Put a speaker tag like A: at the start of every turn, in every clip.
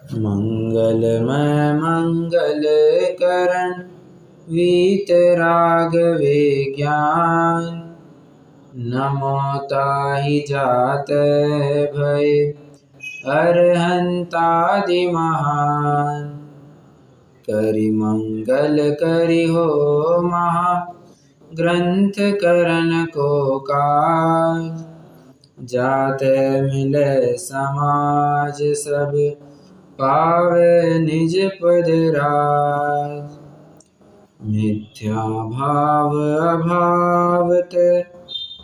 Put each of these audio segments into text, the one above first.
A: मंगलमय मंगल करण वीतराग विज्ञान। नमो ताहि जातै भय अरहंतादि महान। करि मंगल करि हो महा ग्रंथ करण को काज। जातै मिलै समाज सब पावे निज पद राज। मिथ्या भाव अभावत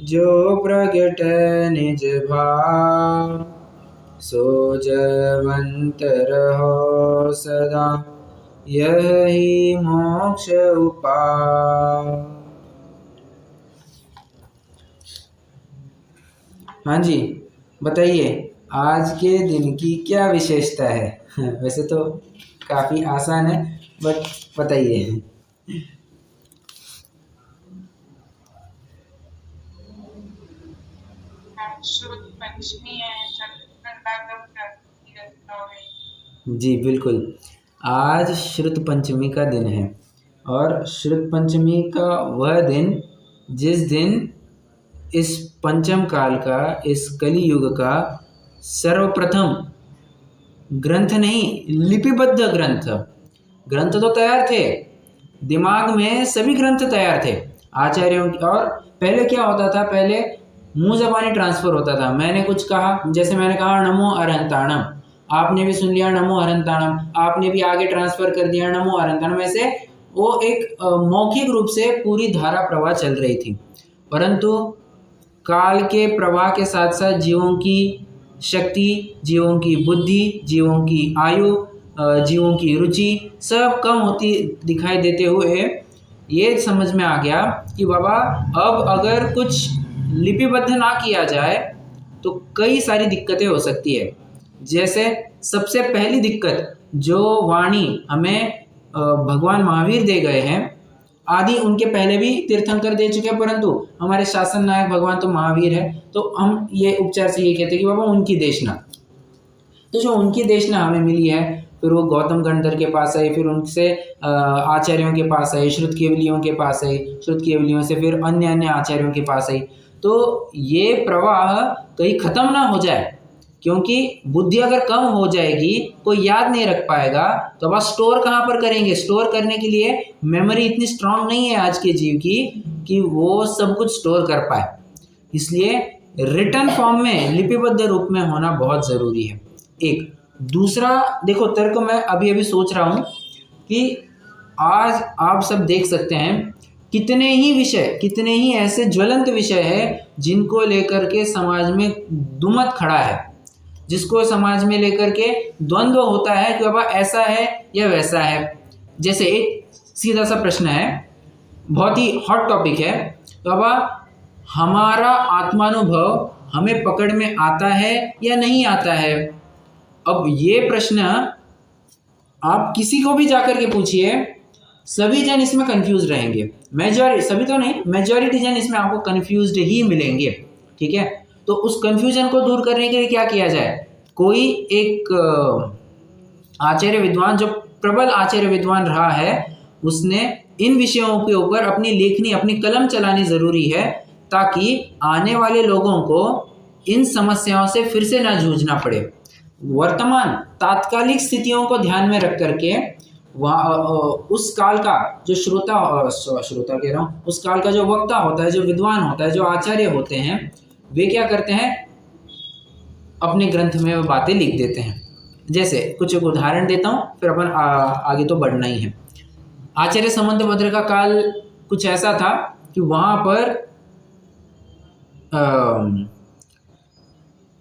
A: जो प्रगटै निज भाव। सो जयवंत रहो सदा यही मोक्ष उपाय। हाँ जी, बताइए आज के दिन की क्या विशेषता है? वैसे तो काफ़ी आसान है, बट बताइए।
B: शुद्ध पंचमी है,
A: जी बिल्कुल, आज श्रुत पंचमी का दिन है और श्रुत पंचमी का वह दिन जिस दिन इस पंचम काल का, इस कली युग का सर्वप्रथम ग्रंथ नहीं, लिपिबद्ध ग्रंथ तो तैयार थे, दिमाग में सभी ग्रंथ तैयार थे आचार्यों की। और पहले क्या होता था, पहले मुंह ज़बानी ट्रांसफर होता था। मैंने कुछ कहा, जैसे मैंने कहा नमो अरहंताणम, आपने भी सुन लिया नमो अरहंताणम, आपने भी आगे ट्रांसफर कर दिया नमो अरहंताणम। ऐसे वो एक मौखिक रूप से पूरी धारा प्रवाह चल रही थी। परंतु काल के प्रवाह के साथ साथ जीवों की शक्ति, जीवों की बुद्धि, जीवों की आयु, जीवों की रुचि सब कम होती दिखाई देते हुए ये समझ में आ गया कि बाबा अब अगर कुछ लिपिबद्ध ना किया जाए तो कई सारी दिक्कतें हो सकती है। जैसे सबसे पहली दिक्कत जो वाणी हमें भगवान महावीर दे गए हैं, आदि उनके पहले भी तीर्थंकर दे चुके हैं, परंतु हमारे शासन नायक भगवान तो महावीर है, तो हम ये उपचार से ये कहते हैं कि बाबा उनकी देशना। तो जो उनकी देशना हमें मिली है, फिर वो गौतम गणधर के पास आई, फिर उनसे आचार्यों के पास आई, श्रुत केवलियों के पास आई, श्रुत केवलियों से फिर अन्य अन्य आचार्यों के पास आई। तो ये प्रवाह कहीं खत्म ना हो जाए, क्योंकि बुद्धि अगर कम हो जाएगी, कोई याद नहीं रख पाएगा, तो अब स्टोर कहाँ पर करेंगे? स्टोर करने के लिए मेमोरी इतनी स्ट्रांग नहीं है आज के जीव की कि वो सब कुछ स्टोर कर पाए। इसलिए रिटर्न फॉर्म में, लिपिबद्ध रूप में होना बहुत ज़रूरी है। एक दूसरा देखो तर्क, मैं अभी अभी सोच रहा हूँ कि आज आप सब देख सकते हैं कितने ही विषय, कितने ही ऐसे ज्वलंत विषय है जिनको लेकर के समाज में दुमत खड़ा है, जिसको समाज में लेकर के द्वंद्व होता है कि बाबा ऐसा है या वैसा है। जैसे एक सीधा सा प्रश्न है, बहुत ही हॉट टॉपिक है, बाबा हमारा आत्मानुभव हमें पकड़ में आता है या नहीं आता है? अब ये प्रश्न आप किसी को भी जाकर के पूछिए, सभी जन इसमें कंफ्यूज रहेंगे। मेजॉरिटी, सभी तो नहीं, मेजॉरिटी जन इसमें आपको कंफ्यूज्ड ही मिलेंगे। ठीक है, तो उस कंफ्यूजन को दूर करने के लिए क्या किया जाए? कोई एक आचार्य विद्वान, जो प्रबल आचार्य विद्वान रहा है, उसने इन विषयों के ऊपर अपनी लेखनी, अपनी कलम चलानी ज़रूरी है, ताकि आने वाले लोगों को इन समस्याओं से फिर से ना जूझना पड़े। वर्तमान तात्कालिक स्थितियों को ध्यान में रख करके उस काल का जो श्रोता कह रहा हूँ, उस काल का जो वक्ता होता है, जो विद्वान होता है, जो आचार्य होते हैं, वे क्या करते हैं? अपने ग्रंथ में वो बातें लिख देते हैं। जैसे कुछ एक उदाहरण देता हूँ, फिर अपन आगे तो बढ़ना ही है। आचार्य समंतभद्र का काल कुछ ऐसा था कि वहाँ पर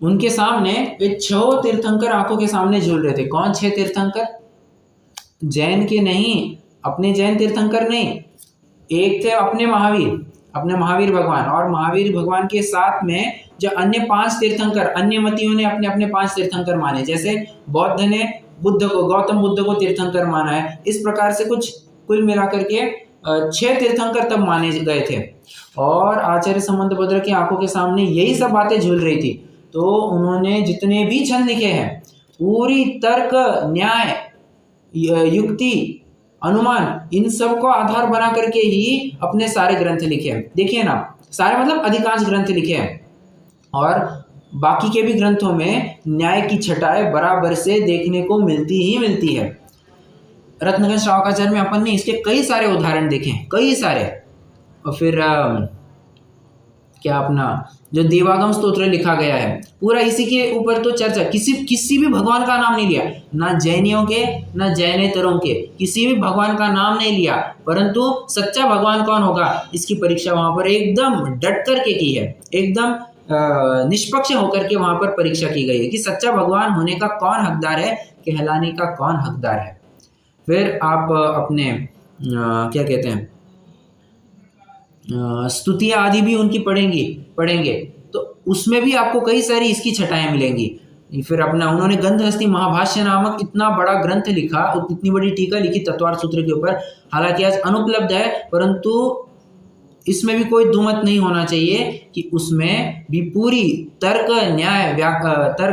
A: उनके सामने वे 6 तीर्थंकर आंखों के सामने झूल रहे थे। कौन 6 तीर्थंकर? जैन के नहीं, अपने जैन तीर्थंकर नहीं, एक थे अपने महावीर भगवान, और महावीर भगवान के साथ में जो अन्य 5 तीर्थंकर, अन्य मतियों ने अपने अपने 5 तीर्थंकर माने। जैसे बौद्ध ने बुद्ध को, गौतम बुद्ध को तीर्थंकर माना है। इस प्रकार से कुछ कुल मिलाकर के 6 तीर्थंकर तब माने गए थे। और आचार्य समंतभद्र की आंखों के सामने यही सब बातें झूल रही थी। तो उन्होंने जितने भी छंद लिखे हैं पूरी तर्क, न्याय, युक्ति, अनुमान, इन सब को आधार बना करके ही अपने सारे ग्रंथ लिखे हैं। देखिए ना, सारे मतलब अधिकांश ग्रंथ लिखे हैं, और बाकी के भी ग्रंथों में न्याय की छटाएं बराबर से देखने को मिलती ही मिलती है। रत्नगंज श्रावकाचार्य में अपन ने इसके कई सारे उदाहरण देखे हैं, कई सारे। और फिर क्या अपना जो देवागम स्तोत्र लिखा गया है, पूरा इसी के ऊपर तो चर्चा, किसी भी भगवान का नाम नहीं लिया, ना जैनियों के ना जैनेतरों के, किसी भी भगवान का नाम नहीं लिया, परंतु सच्चा भगवान कौन होगा इसकी परीक्षा वहां पर एकदम डट करके की है, एकदम निष्पक्ष होकर के वहां पर परीक्षा की गई है कि सच्चा भगवान होने का कौन हकदार है, कहलाने का कौन हकदार है। फिर आप अपने क्या कहते हैं, स्तुतियाँ आदि भी उनकी पढ़ेंगे तो उसमें भी आपको कई सारी इसकी छटाएं मिलेंगी। फिर अपना उन्होंने गंधहस्ती महाभाष्य नामक इतना बड़ा ग्रंथ लिखा, इतनी बड़ी टीका लिखी तत्वार्थ सूत्र के ऊपर, हालांकि आज अनुपलब्ध है, परंतु इसमें भी कोई दुमत नहीं होना चाहिए कि उसमें भी पूरी तर्क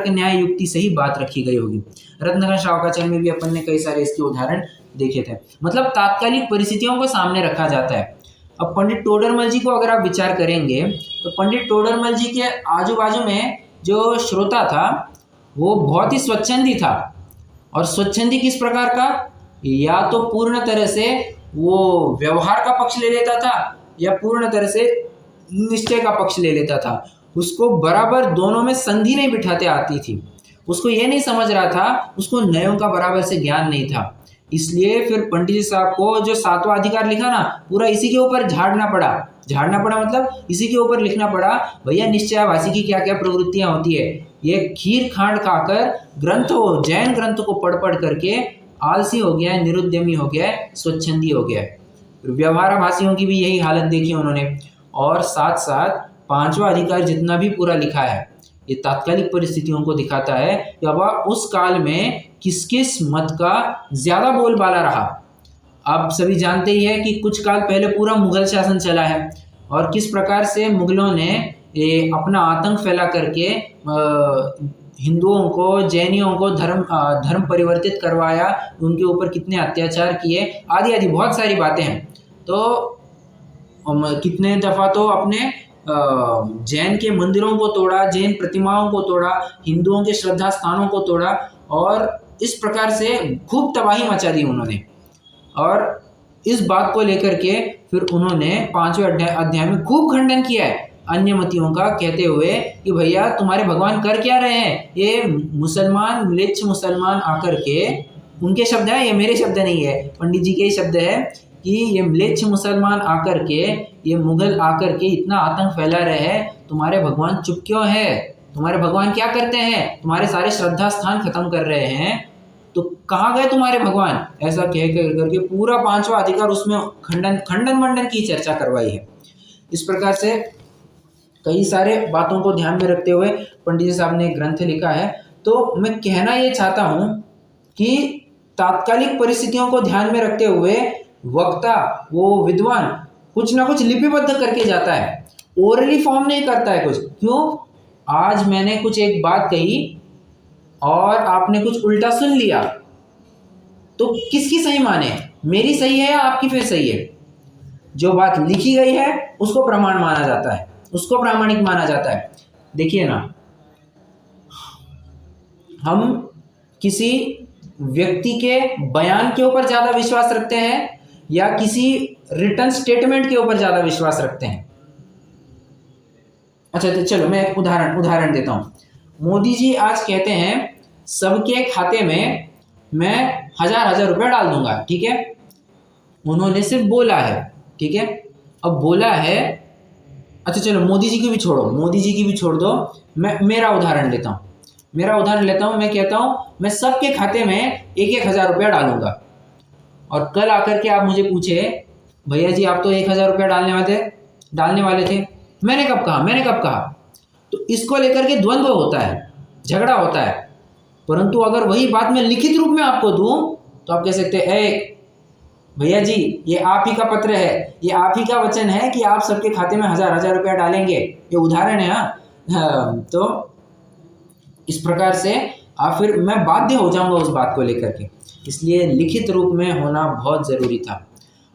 A: न्याय युक्ति से ही बात रखी गई होगी। रत्नगंज श्रावकाचार्य में भी अपन ने कई सारे इसके उदाहरण देखे थे। मतलब तात्कालिक परिस्थितियों को सामने रखा जाता है। अब पंडित टोडरमल जी को अगर आप विचार करेंगे तो पंडित टोडरमल जी के आजू बाजू में जो श्रोता था वो बहुत ही स्वच्छंदी था। और स्वच्छंदी किस प्रकार का, या तो पूर्ण तरह से वो व्यवहार का पक्ष ले लेता था या पूर्ण तरह से निश्चय का पक्ष ले लेता था। उसको बराबर दोनों में संधि नहीं बिठाते आती थी। उसको ये नहीं समझ रहा था, उसको नयों का बराबर से ज्ञान नहीं था। इसलिए फिर पंडित जी साहब को जो 7वां अधिकार लिखा ना, पूरा इसी के ऊपर झाड़ना पड़ा मतलब इसी के ऊपर लिखना पड़ा, भैया निश्चयाभासी की क्या क्या प्रवृत्तियां होती है। ये खीर खांड खाकर जैन ग्रंथों को पढ़ करके आलसी हो गया है, निरुद्यमी हो गया है, स्वच्छंदी हो गया है। व्यवहाराभासियों की भी यही हालत देखी उन्होंने। और साथ साथ 5वां अधिकार जितना भी पूरा लिखा है, ये तात्कालिक परिस्थितियों को दिखाता है कि अब उस काल में किस किस मत का ज्यादा बोलबाला रहा। आप सभी जानते ही है कि कुछ काल पहले पूरा मुगल शासन चला है, और किस प्रकार से मुगलों ने अपना आतंक फैला करके हिंदुओं को, जैनियों को धर्म परिवर्तित करवाया, उनके ऊपर कितने अत्याचार किए, आदि आदि बहुत सारी बातें हैं। तो कितने दफ़ा तो अपने जैन के मंदिरों को तोड़ा, जैन प्रतिमाओं को तोड़ा, हिंदुओं के श्रद्धा स्थानों को तोड़ा, और इस प्रकार से खूब तबाही मचा दी उन्होंने। और इस बात को लेकर के फिर उन्होंने 5वें अध्याय में खूब खंडन किया है अन्य मतियों का, कहते हुए कि भैया तुम्हारे भगवान कर क्या रहे हैं, ये मुसलमान म्लेच्छ मुसलमान आकर के, उनके शब्द है, ये मेरे शब्द नहीं है, पंडित जी के ही शब्द है कि ये म्लेच्छ मुसलमान आकर के, ये मुगल आकर के इतना आतंक फैला रहे हैं, तुम्हारे भगवान चुप क्यों है, तुम्हारे भगवान क्या करते हैं, तुम्हारे सारे श्रद्धा स्थान खत्म कर रहे हैं, तो कहाँ गए तुम्हारे भगवान, ऐसा कह करके पूरा 5वां अधिकार उसमें खंडन मंडन की चर्चा करवाई है। इस प्रकार से कई सारे बातों को ध्यान में रखते हुए पंडित जी साहब ने ग्रंथ लिखा है। तो मैं कहना ये चाहता हूँ कि तात्कालिक परिस्थितियों को ध्यान में रखते हुए वक्ता, वो विद्वान कुछ ना कुछ लिपिबद्ध करके जाता है, ओरली फॉर्म नहीं करता है कुछ। क्यों, आज मैंने कुछ एक बात कही और आपने कुछ उल्टा सुन लिया, तो किसकी सही माने, मेरी सही है या आपकी फिर सही है। जो बात लिखी गई है उसको प्रमाण माना जाता है, उसको प्रामाणिक माना जाता है। देखिए ना, हम किसी व्यक्ति के बयान के ऊपर ज़्यादा विश्वास रखते हैं या किसी रिटर्न स्टेटमेंट के ऊपर ज़्यादा विश्वास रखते हैं। अच्छा, तो चलो मैं एक उदाहरण देता हूँ। मोदी जी आज कहते हैं सबके खाते में मैं 1000 रुपये डाल दूंगा, ठीक है, उन्होंने सिर्फ बोला है, ठीक है, अब बोला है। अच्छा चलो मोदी जी की भी छोड़ दो, मैं मेरा उदाहरण लेता हूँ। मैं कहता हूँ मैं सबके खाते में 1000 रुपया डालूंगा, और कल आकर के आप मुझे पूछे भैया जी आप तो 1000 रुपया डालने वाले थे, मैंने कब कहा। तो इसको लेकर के द्वंद्व होता है, झगड़ा होता है। परंतु अगर वही बात मैं लिखित रूप में आपको दूं तो आप कह सकते हैं भैया जी ये आप ही का पत्र है, ये आप ही का वचन है कि आप सबके खाते में 1000 रुपया डालेंगे, ये उदाहरण है। हाँ, तो इस प्रकार से आप फिर मैं बाध्य हो जाऊंगा उस बात को लेकर के, इसलिए लिखित रूप में होना बहुत ज़रूरी था।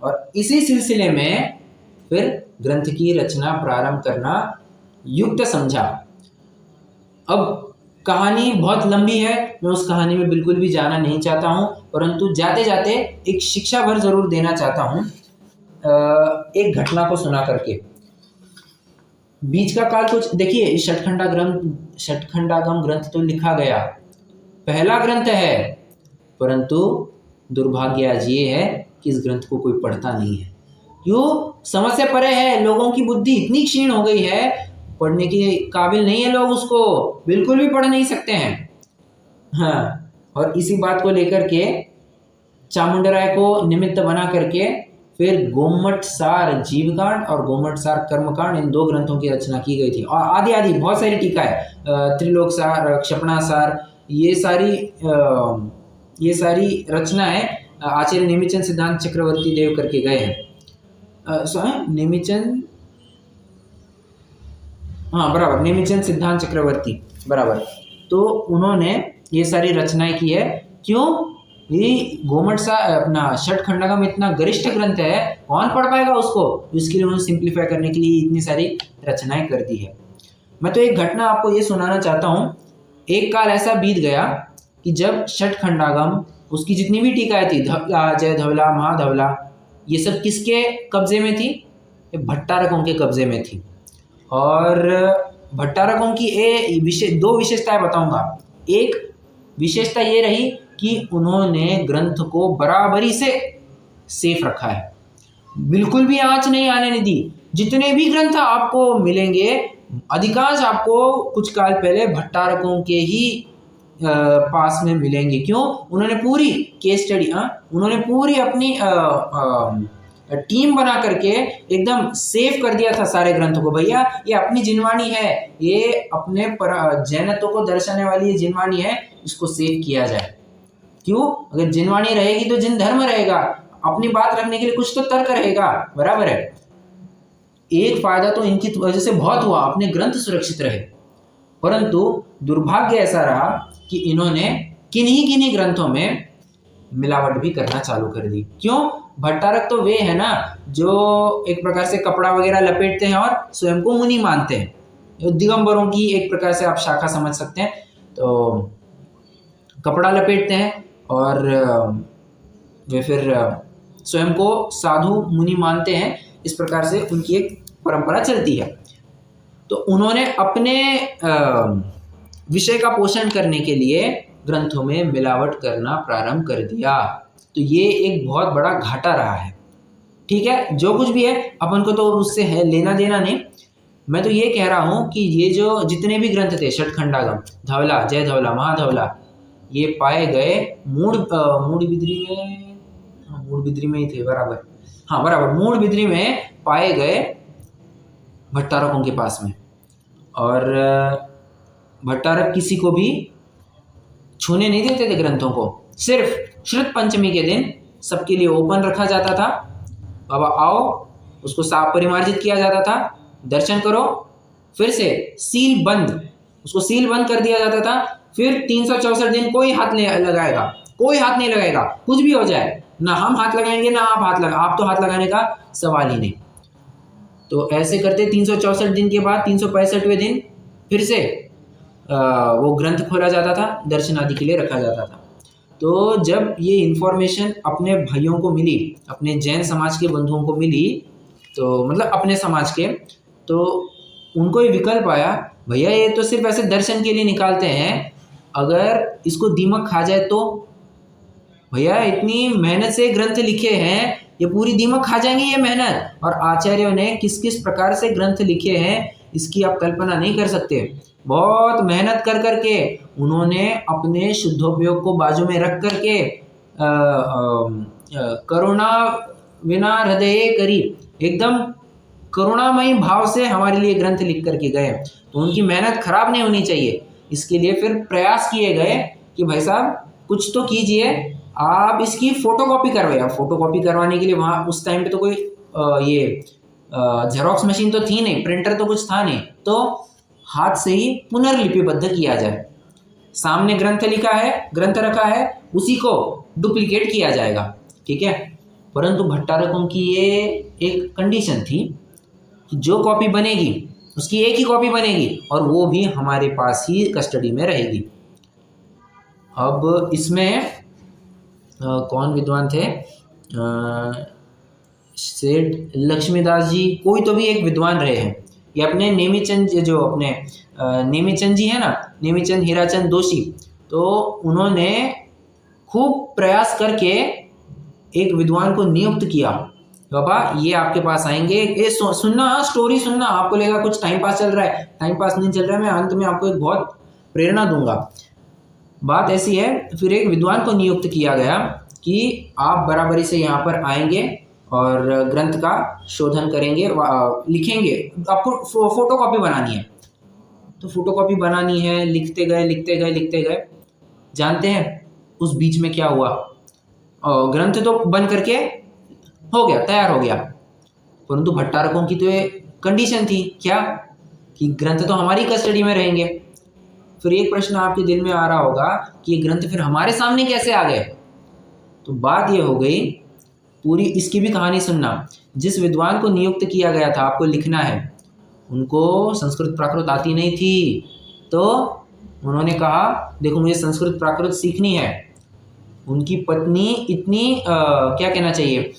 A: और इसी सिलसिले में फिर ग्रंथ की रचना प्रारंभ करना युक्त समझा। अब कहानी बहुत लंबी है, मैं उस कहानी में बिल्कुल भी जाना नहीं चाहता हूँ, परंतु जाते जाते एक शिक्षा भर जरूर देना चाहता हूँ एक घटना को सुना करके। बीच का काल कुछ देखिए, इस षटखंडागम ग्रंथ तो लिखा गया, पहला ग्रंथ है, परंतु दुर्भाग्य आज ये है कि इस ग्रंथ को कोई पढ़ता नहीं है। क्यों? समझ से परे है, लोगों की बुद्धि इतनी क्षीण हो गई है, पढ़ने के काबिल नहीं है लोग, उसको बिल्कुल भी पढ़ नहीं सकते हैं। हाँ, और इसी बात को लेकर के चामुंडराय को निमित्त बना करके फिर गोमटसार जीवकांड और गोमटसार कर्मकांड, इन 2 ग्रंथों की रचना की गई थी। और आदि आदि बहुत सारी टीका है, त्रिलोकसार, क्षपणासार, ये सारी रचनाएं आचार्य नेमिचंद सिद्धांत चक्रवर्ती देव करके गए हैं। नेमिचंद, हाँ बराबर, नेमिचंद सिद्धांत चक्रवर्ती, बराबर। तो उन्होंने ये सारी रचनाएं की है। क्यों? ये अपना षटखंडागम इतना गरिष्ठ ग्रंथ है, कौन पढ़ पाएगा उसको? इसके लिए उन्होंने सिंप्लीफाई करने के लिए इतनी सारी रचनाएं कर दी है। मैं तो एक घटना आपको ये सुनाना चाहता हूँ। एक काल ऐसा बीत गया कि जब षटखंडागम, उसकी जितनी भी टीकाएं थी, धवला, जय धवला, महाधवला, ये सब किसके कब्जे में थी? भट्टारकों के कब्जे में थी। और भट्टारकों की 2 विशेषताएं बताऊंगा। एक विशेषता ये रही कि उन्होंने ग्रंथ को बराबरी से सेफ रखा है, बिल्कुल भी आंच नहीं आने दी। जितने भी ग्रंथ आपको मिलेंगे, अधिकांश आपको कुछ काल पहले भट्टारकों के ही पास में मिलेंगे। क्यों? उन्होंने पूरी केस स्टडी, उन्होंने पूरी अपनी टीम बना करके एकदम सेव कर दिया था सारे ग्रंथों को। भैया ये अपनी जिनवानी है, ये अपने जैनत्व को दर्शाने वाली ये जिनवानी है, इसको सेव किया जाए। क्यों? अगर जिनवानी रहेगी तो जिन धर्म रहेगा, अपनी बात रखने के लिए कुछ तो तर्क रहेगा, बराबर है। एक फायदा तो इनकी वजह से बहुत हुआ, अपने ग्रंथ सुरक्षित रहे। परंतु दुर्भाग्य ऐसा रहा कि इन्होंने किन्हीं ग्रंथों में मिलावट भी करना चालू कर दी। क्यों? भट्टारक तो वे है ना जो एक प्रकार से कपड़ा वगैरह लपेटते हैं और स्वयं को मुनि मानते हैं। दिगंबरों की एक प्रकार से आप शाखा समझ सकते हैं। तो कपड़ा लपेटते हैं और वे फिर स्वयं को साधु मुनि मानते हैं। इस प्रकार से उनकी एक परंपरा चलती है। तो उन्होंने अपने विषय का पोषण करने के लिए ग्रंथों में मिलावट करना प्रारंभ कर दिया। तो ये एक बहुत बड़ा घाटा रहा है। ठीक है, जो कुछ भी है अपन को तो उससे है लेना देना नहीं। मैं तो ये कह रहा हूँ कि ये जो जितने भी ग्रंथ थे, षटखंडागम, धवला, जय धवला, महाधवला, ये पाए गए मूड बिद्री में ही थे, बराबर, हाँ बराबर, मूड बिद्री में पाए गए भट्टारकों के पास में। और भट्टारक किसी को भी छूने नहीं देते थे ग्रंथों को। सिर्फ श्रुत पंचमी के दिन सबके लिए ओपन रखा जाता था। बाबा आओ, उसको साफ परिमार्जित किया जाता था, दर्शन करो, फिर से सील बंद, उसको सील बंद कर दिया जाता था। फिर 364 दिन कोई हाथ नहीं लगाएगा, कोई हाथ नहीं लगाएगा, कुछ भी हो जाए, ना हम हाथ लगाएंगे ना आप तो हाथ लगाने का सवाल ही नहीं। तो ऐसे करते 364 दिन के बाद 365वें दिन फिर से वो ग्रंथ खोला जाता था, दर्शन आदि के लिए रखा जाता था। तो जब ये इन्फॉर्मेशन अपने भाइयों को मिली, अपने जैन समाज के बंधुओं को मिली, तो मतलब अपने समाज के, तो उनको ये विकल्प आया, भैया ये तो सिर्फ ऐसे दर्शन के लिए निकालते हैं, अगर इसको दीमक खा जाए तो? भैया इतनी मेहनत से ग्रंथ लिखे हैं, ये पूरी दीमक खा जाएंगे ये मेहनत। और आचार्यों ने किस किस प्रकार से ग्रंथ लिखे हैं इसकी आप कल्पना नहीं कर सकते। बहुत मेहनत कर करके उन्होंने अपने शुद्धोपयोग को बाजू में रख करके करुणा विना हृदय करी, एकदम करुणामयी भाव से हमारे लिए ग्रंथ लिख करके गए। तो उनकी मेहनत खराब नहीं होनी चाहिए, इसके लिए फिर प्रयास किए गए कि भाई साहब कुछ तो कीजिए, आप इसकी फोटोकॉपी करवाइए। अब फोटोकॉपी करवाने के लिए वहाँ उस टाइम पे तो कोई ये जेरोक्स मशीन तो थी नहीं, प्रिंटर तो कुछ था नहीं, तो हाथ से ही पुनर्लिपिबद्ध किया जाए। सामने ग्रंथ लिखा है, ग्रंथ रखा है, उसी को डुप्लीकेट किया जाएगा, ठीक है। परंतु भट्टारकों की ये एक कंडीशन थी कि जो कॉपी बनेगी उसकी एक ही कॉपी बनेगी और वो भी हमारे पास ही कस्टडी में रहेगी। अब इसमें कौन विद्वान थे, सेठ लक्ष्मीदास जी, कोई तो भी एक विद्वान रहे हैं। ये अपने नेमीचंद, जो अपने नेमीचंद जी है ना, नेमीचंद हीराचंद दोषी, तो उन्होंने खूब प्रयास करके एक विद्वान को नियुक्त किया। बाबा ये आपके पास आएंगे, ये सुनना, स्टोरी सुनना, आपको लगेगा कुछ टाइम पास चल रहा है, टाइम पास नहीं चल रहा है, मैं अंत में आपको एक बहुत प्रेरणा दूंगा। बात ऐसी है, फिर एक विद्वान को नियुक्त किया गया कि आप बराबरी से यहाँ पर आएंगे और ग्रंथ का शोधन करेंगे, लिखेंगे, आपको फोटोकॉपी बनानी है। तो फोटोकॉपी बनानी है, लिखते गए लिखते गए लिखते गए, जानते हैं उस बीच में क्या हुआ, ग्रंथ तो बन करके हो गया, तैयार हो गया, परंतु भट्टारकों की तो ये कंडीशन थी क्या कि ग्रंथ तो हमारी कस्टडी में रहेंगे। फिर एक प्रश्न आपके दिल में आ रहा होगा कि ये ग्रंथ फिर हमारे सामने कैसे आ गए। तो बात ये हो गई, पूरी इसकी भी कहानी सुनना। जिस विद्वान को नियुक्त किया गया था आपको लिखना है, उनको संस्कृत प्राकृत आती नहीं थी, तो उन्होंने कहा देखो मुझे संस्कृत प्राकृत सीखनी है। उनकी पत्नी इतनी क्या कहना चाहिए,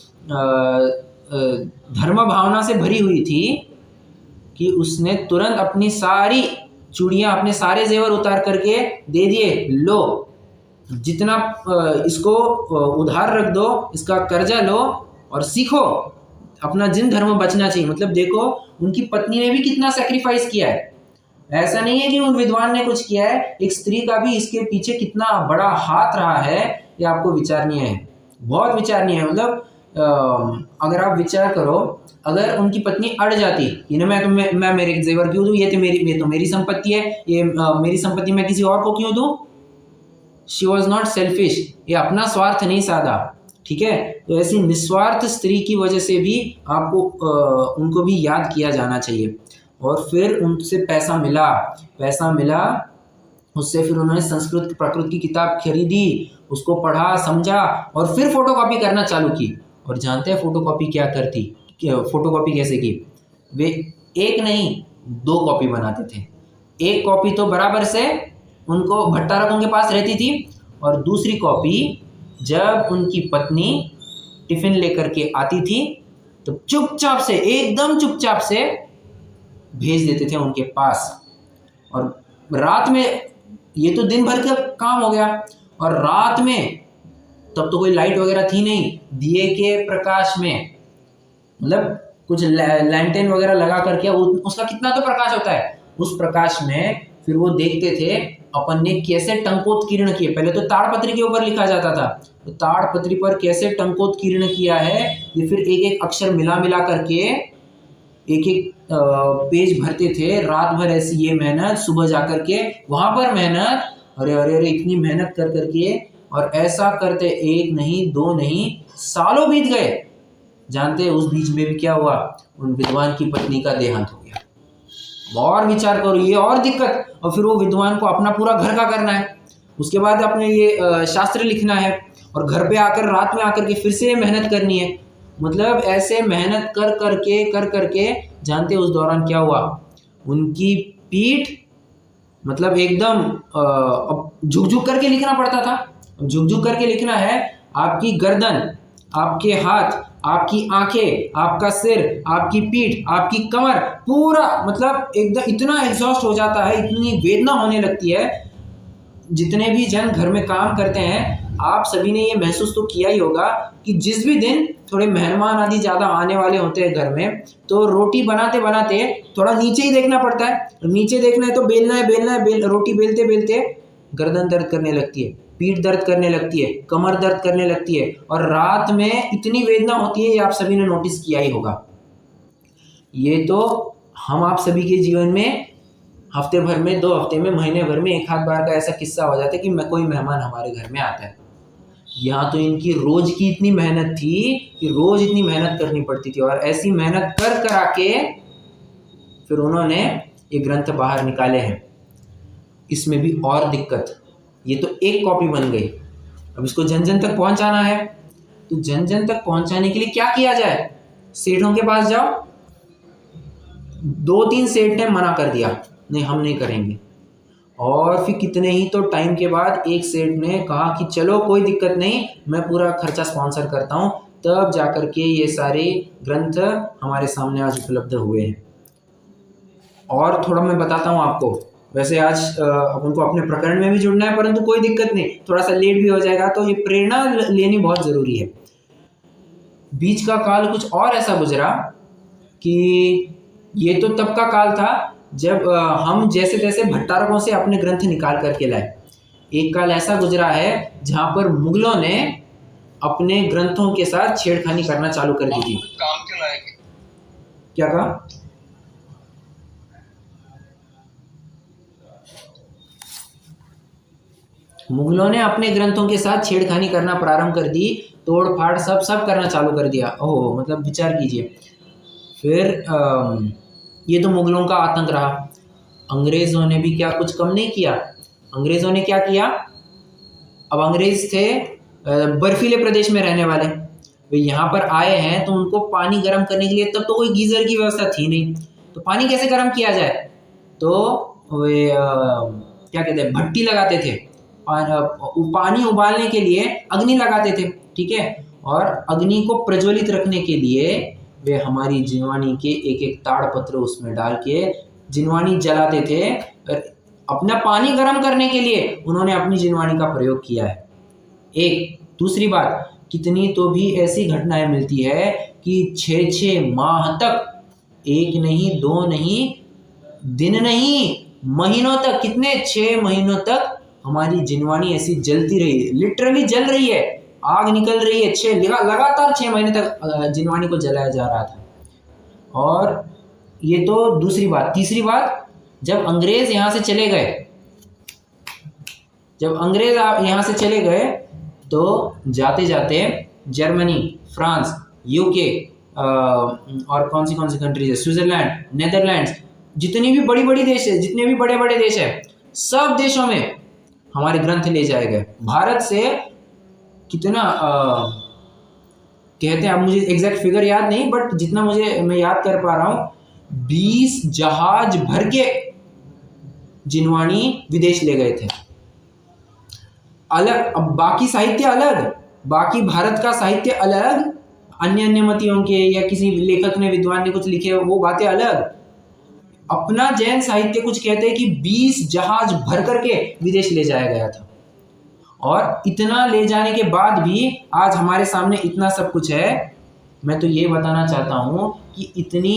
A: धर्म भावना से भरी हुई थी कि उसने तुरंत अपनी सारी चूड़ियाँ, अपने सारे जेवर उतार करके दे दिए, लो जितना इसको उधार रख दो, इसका कर्जा लो और सीखो, अपना जिन धर्म बचना चाहिए। मतलब देखो उनकी पत्नी ने भी कितना सेक्रीफाइस किया है। ऐसा नहीं है कि उन विद्वान ने कुछ किया है, एक स्त्री का भी इसके पीछे कितना बड़ा हाथ रहा है, ये आपको विचारणीय है, बहुत विचारणीय है। मतलब अगर आप विचार करो, अगर उनकी पत्नी अड़ जाती कि ना मैं मेरे जेवर क्यों दूँ, ये तो मेरी संपत्ति है, ये मेरी संपत्ति मैं किसी और को क्यों दूँ। शी वॉज नॉट सेल्फिश, ये अपना स्वार्थ नहीं साधा, ठीक है। तो ऐसी निस्वार्थ स्त्री की वजह से भी आपको उनको भी याद किया जाना चाहिए। और फिर उनसे पैसा मिला, उससे फिर उन्होंने संस्कृत प्राकृत की किताब खरीदी, उसको पढ़ा समझा और फिर फोटोकॉपी करना चालू की। और जानते हैं फोटोकॉपी क्या करती, फोटोकॉपी कैसे की, वे एक नहीं 2 कॉपी बनाते थे। एक कॉपी तो बराबर से उनको भट्टारकों के पास रहती थी, और दूसरी कॉपी जब उनकी पत्नी टिफिन लेकर के आती थी तो चुपचाप से, एकदम चुपचाप से भेज देते थे उनके पास। और रात में, ये तो दिन भर का काम हो गया, और रात में तब तो कोई लाइट वगैरह थी नहीं, दिए के प्रकाश में, मतलब कुछ लैंटेन वगैरह लगा करके, उसका कितना तो प्रकाश होता है, उस प्रकाश में फिर वो देखते थे अपन ने कैसे टंकोत्कीर्ण किए। पहले तो ताड़पत्री के ऊपर लिखा जाता था, तो ताड़पत्री पर कैसे टंकोत्कीर्ण किया है, ये फिर एक एक अक्षर मिला करके एक एक पेज भरते थे। रात भर ऐसी ये मेहनत, सुबह जाकर के वहां पर मेहनत, अरे इतनी मेहनत कर करके, और ऐसा करते 1 नहीं 2 नहीं, सालों बीत गए। जानते हैं उस बीच में भी क्या हुआ, उन विद्वान की पत्नी का देहांत हो गया। और विचार करो, ये और दिक्कत। और फिर वो विद्वान को अपना पूरा घर का करना है, उसके बाद अपने ये शास्त्र लिखना है, और घर पे आकर रात में आकर के फिर से मेहनत करनी है। मतलब ऐसे मेहनत कर करके जानते उस दौरान क्या हुआ, उनकी पीठ, मतलब एकदम झुक करके लिखना पड़ता था। झुक करके लिखना है, आपकी गर्दन, आपके हाथ, आपकी आंखें, आपका सिर, आपकी पीठ, आपकी कमर, पूरा मतलब एकदम इतना एग्जॉस्ट हो जाता है, इतनी वेदना होने लगती है। जितने भी जन घर में काम करते हैं, आप सभी ने ये महसूस तो किया ही होगा कि जिस भी दिन थोड़े मेहमान आदि ज़्यादा आने वाले होते हैं घर में, तो रोटी बनाते बनाते थोड़ा नीचे ही देखना पड़ता है। नीचे देखना है तो बेलना है, रोटी बेलते बेलते गर्दन दर्द करने लगती है, पीठ दर्द करने लगती है, कमर दर्द करने लगती है, और रात में इतनी वेदना होती है, ये आप सभी ने नोटिस किया ही होगा। ये तो हम आप सभी के जीवन में हफ्ते भर में, 2 हफ्ते में, महीने भर में 1 आध बार का ऐसा किस्सा हो जाता है कि कोई मेहमान हमारे घर में आता है। यहाँ तो इनकी रोज की इतनी मेहनत थी कि रोज इतनी मेहनत करनी पड़ती थी, और ऐसी मेहनत कर आके फिर उन्होंने ये ग्रंथ बाहर निकाले हैं। इसमें भी और दिक्कत, ये तो एक कॉपी बन गई। अब इसको जन जन तक पहुंचाना है, तो जन जन तक पहुंचाने के लिए क्या किया जाए? सेठों के पास जाओ। 2-3 सेठ ने मना कर दिया, नहीं हम नहीं करेंगे। और फिर कितने ही तो टाइम के बाद एक सेठ ने कहा कि चलो कोई दिक्कत नहीं, मैं पूरा खर्चा स्पॉन्सर करता हूँ। तब जाकर के ये सारे ग्रंथ हमारे सामने आज उपलब्ध हुए हैं। और थोड़ा मैं बताता हूँ आपको। वैसे आज अपन को अपने प्रकरण में भी जुड़ना है, परंतु कोई दिक्कत नहीं, थोड़ा सा लेट भी हो जाएगा, तो ये प्रेरणा लेनी बहुत ज़रूरी है। बीच का काल कुछ और ऐसा गुजरा कि ये तो तब का काल था जब हम जैसे तैसे भट्टारकों से अपने ग्रंथ निकाल करके लाए। एक काल ऐसा गुजरा है जहाँ पर मुगलों ने अपने ग्रंथों के साथ छेड़खानी करना चालू कर दी थी।
C: काम के लायक
A: क्या कहा? मुगलों ने अपने ग्रंथों के साथ छेड़खानी करना प्रारंभ कर दी, तोड़ फाड़ सब करना चालू कर दिया। ओह, मतलब विचार कीजिए। फिर ये तो मुगलों का आतंक रहा। अंग्रेज़ों ने भी क्या कुछ कम नहीं किया। अंग्रेज़ों ने क्या किया? अब अंग्रेज़ थे बर्फीले प्रदेश में रहने वाले, वे यहाँ पर आए हैं तो उनको पानी गर्म करने के लिए तब तो कोई गीज़र की व्यवस्था थी नहीं, तो पानी कैसे गर्म किया जाए? तो वे क्या कहते हैं, भट्टी लगाते थे। पानी उबालने के लिए अग्नि लगाते थे, ठीक है। और अग्नि को प्रज्वलित रखने के लिए वे हमारी जिनवानी के एक एक ताड़पत्र उसमें डाल के जिनवानी जलाते थे। अपना पानी गर्म करने के लिए उन्होंने अपनी जिनवानी का प्रयोग किया है। एक दूसरी बात, कितनी तो भी ऐसी घटनाएं मिलती है कि 6-6 माह तक, एक नहीं, दो नहीं, दिन नहीं, महीनों तक, कितने 6 महीनों तक हमारी जिनवानी ऐसी जलती रही, लिटरली जल रही है, आग निकल रही है। लगातार 6 महीने तक जिनवानी को जलाया जा रहा था। और ये तो दूसरी बात। तीसरी बात, जब अंग्रेज यहाँ से चले गए, तो जाते जाते जर्मनी, फ्रांस, यूके और कौन सी कंट्रीज है, स्विट्जरलैंड, नेदरलैंड्स, जितने भी बड़े बड़े देश है, सब देशों में हमारे ग्रंथ ले जाए गए। भारत से कितना कहते हैं, अब मुझे एग्जैक्ट फिगर याद नहीं, बट जितना मैं याद कर पा रहा हूँ, 20 जहाज भर के जिनवानी विदेश ले गए थे। अलग, अब बाकी साहित्य अलग, बाकी भारत का साहित्य अलग, अन्य मतियों के या किसी लेखक ने, विद्वान ने कुछ लिखे, वो बातें अलग। अपना जैन साहित्य कुछ कहते हैं कि 20 जहाज भर करके विदेश ले जाया गया था। और इतना ले जाने के बाद भी आज हमारे सामने इतना सब कुछ है। मैं तो ये बताना चाहता हूँ कि इतने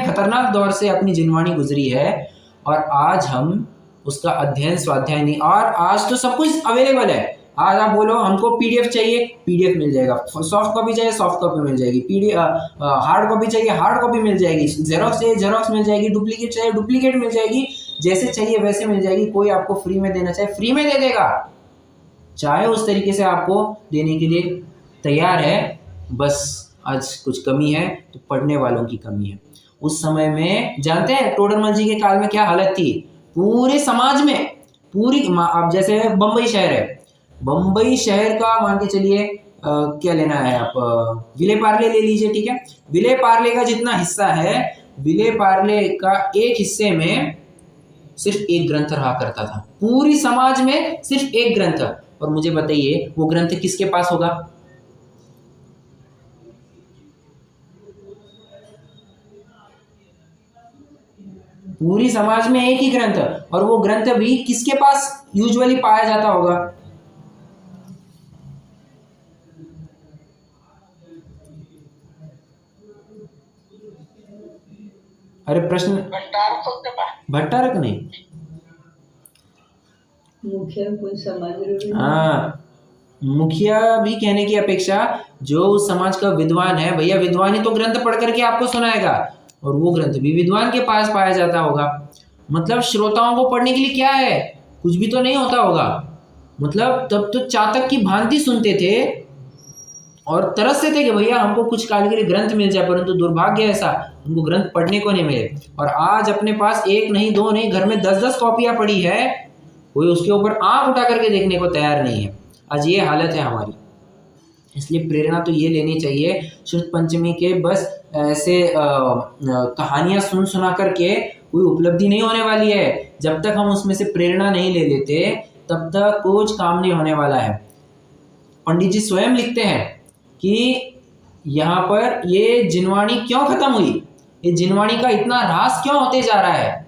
A: खतरनाक दौर से अपनी जिनवानी गुजरी है, और आज हम उसका अध्ययन स्वाध्याय नहीं। और आज तो सब कुछ अवेलेबल है। आज आप बोलो हमको पीडीएफ चाहिए, पीडीएफ मिल जाएगा, सॉफ्ट कॉपी चाहिए, सॉफ्ट कॉपी मिल जाएगी, हार्ड कॉपी चाहिए, हार्ड कॉपी मिल जाएगी, जेरोक्स चाहिए, जेरोक्स मिल जाएगी, डुप्लीकेट चाहिए, डुप्लीकेट मिल जाएगी, जैसे चाहिए वैसे मिल जाएगी। कोई आपको फ्री में देना चाहे फ्री में दे देगा, चाहे उस तरीके से आपको देने के लिए तैयार है। बस आज कुछ कमी है तो पढ़ने वालों की कमी है। उस समय में जानते हैं टोडरमल जी के काल में क्या हालत थी पूरे समाज में, अब जैसे बम्बई शहर है, बम्बई शहर का मान के चलिए क्या लेना है आप, विले पार्ले ले लीजिए, ठीक है। विले पार्ले का जितना हिस्सा है, विले पार्ले का एक हिस्से में सिर्फ एक ग्रंथ रहा करता था, पूरी समाज में सिर्फ एक ग्रंथ। और मुझे बताइए वो ग्रंथ किसके पास होगा? पूरी समाज में एक ही ग्रंथ, और वो ग्रंथ भी किसके पास यूजुअली पाया जाता होगा? अरे प्रश्न, भट्टारक नहीं,
D: मुखिया कोई समाज,
A: हाँ, मुखिया भी कहने की अपेक्षा जो उस समाज का विद्वान है, भैया विद्वान ही तो ग्रंथ पढ़ करके आपको सुनाएगा, और वो ग्रंथ भी विद्वान के पास पाया जाता होगा। मतलब श्रोताओं को पढ़ने के लिए क्या है, कुछ भी तो नहीं होता होगा। मतलब तब तो चातक की भांति सुनते थे और तरसते थे कि भैया हमको कुछ काल के लिए ग्रंथ मिल जाए, परंतु दुर्भाग्य ऐसा उनको ग्रंथ पढ़ने को नहीं मिले। और आज अपने पास एक नहीं, दो नहीं, घर में 10-10 कॉपियाँ पड़ी है, कोई उसके ऊपर आँख उठा करके देखने को तैयार नहीं है। आज ये हालत है हमारी। इसलिए प्रेरणा तो ये लेनी चाहिए, श्रुत पंचमी के बस ऐसे कहानियाँ सुना करके कोई उपलब्धि नहीं होने वाली है। जब तक हम उसमें से प्रेरणा नहीं ले लेते तब तक कुछ काम नहीं होने वाला है। पंडित जी स्वयं लिखते हैं कि यहाँ पर ये जिनवाणी क्यों खत्म हुई, ये जिनवाणी का इतना ह्रास क्यों होते जा रहा है।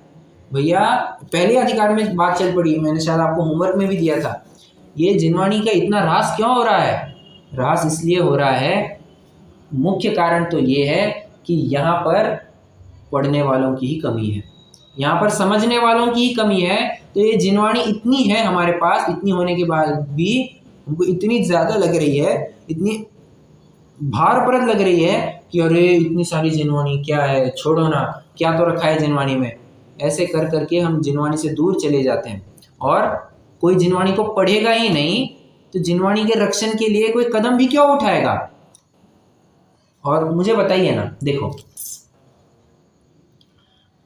A: भैया पहले अधिकार में बात चल पड़ी, मैंने शायद आपको होमवर्क में भी दिया था। ये जिनवाणी का इतना ह्रास क्यों हो रहा है? ह्रास इसलिए हो रहा है, मुख्य कारण तो ये है कि यहाँ पर पढ़ने वालों की ही कमी है, यहाँ पर समझने वालों की ही कमी है। तो ये जिनवाणी इतनी है हमारे पास, इतनी होने के बाद भी हमको इतनी ज़्यादा लग रही है, इतनी भारप्रद लग रही है कि अरे इतनी सारी जिनवाणी क्या है, छोड़ो ना, क्या तो रखा है जिनवाणी में। ऐसे कर करके हम जिनवाणी से दूर चले जाते हैं और कोई जिनवाणी को पढ़ेगा ही नहीं तो जिनवाणी के रक्षण के लिए कोई कदम भी क्यों उठाएगा। और मुझे बताइए ना, देखो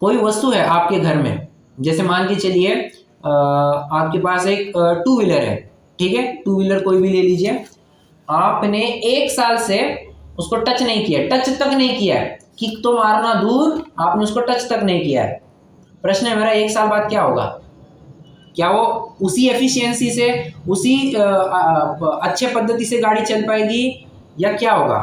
A: कोई वस्तु है आपके घर में, जैसे मान के चलिए आपके पास एक टू व्हीलर है, ठीक है, टू व्हीलर कोई भी ले लीजिए। आपने 1 साल से उसको टच नहीं किया, टच तक नहीं किया है, किक तो मारना दूर, आपने उसको टच तक नहीं किया है। प्रश्न है मेरा, 1 साल बाद क्या होगा? क्या वो उसी एफिशिएंसी से, उसी अच्छे पद्धति से गाड़ी चल पाएगी या क्या होगा?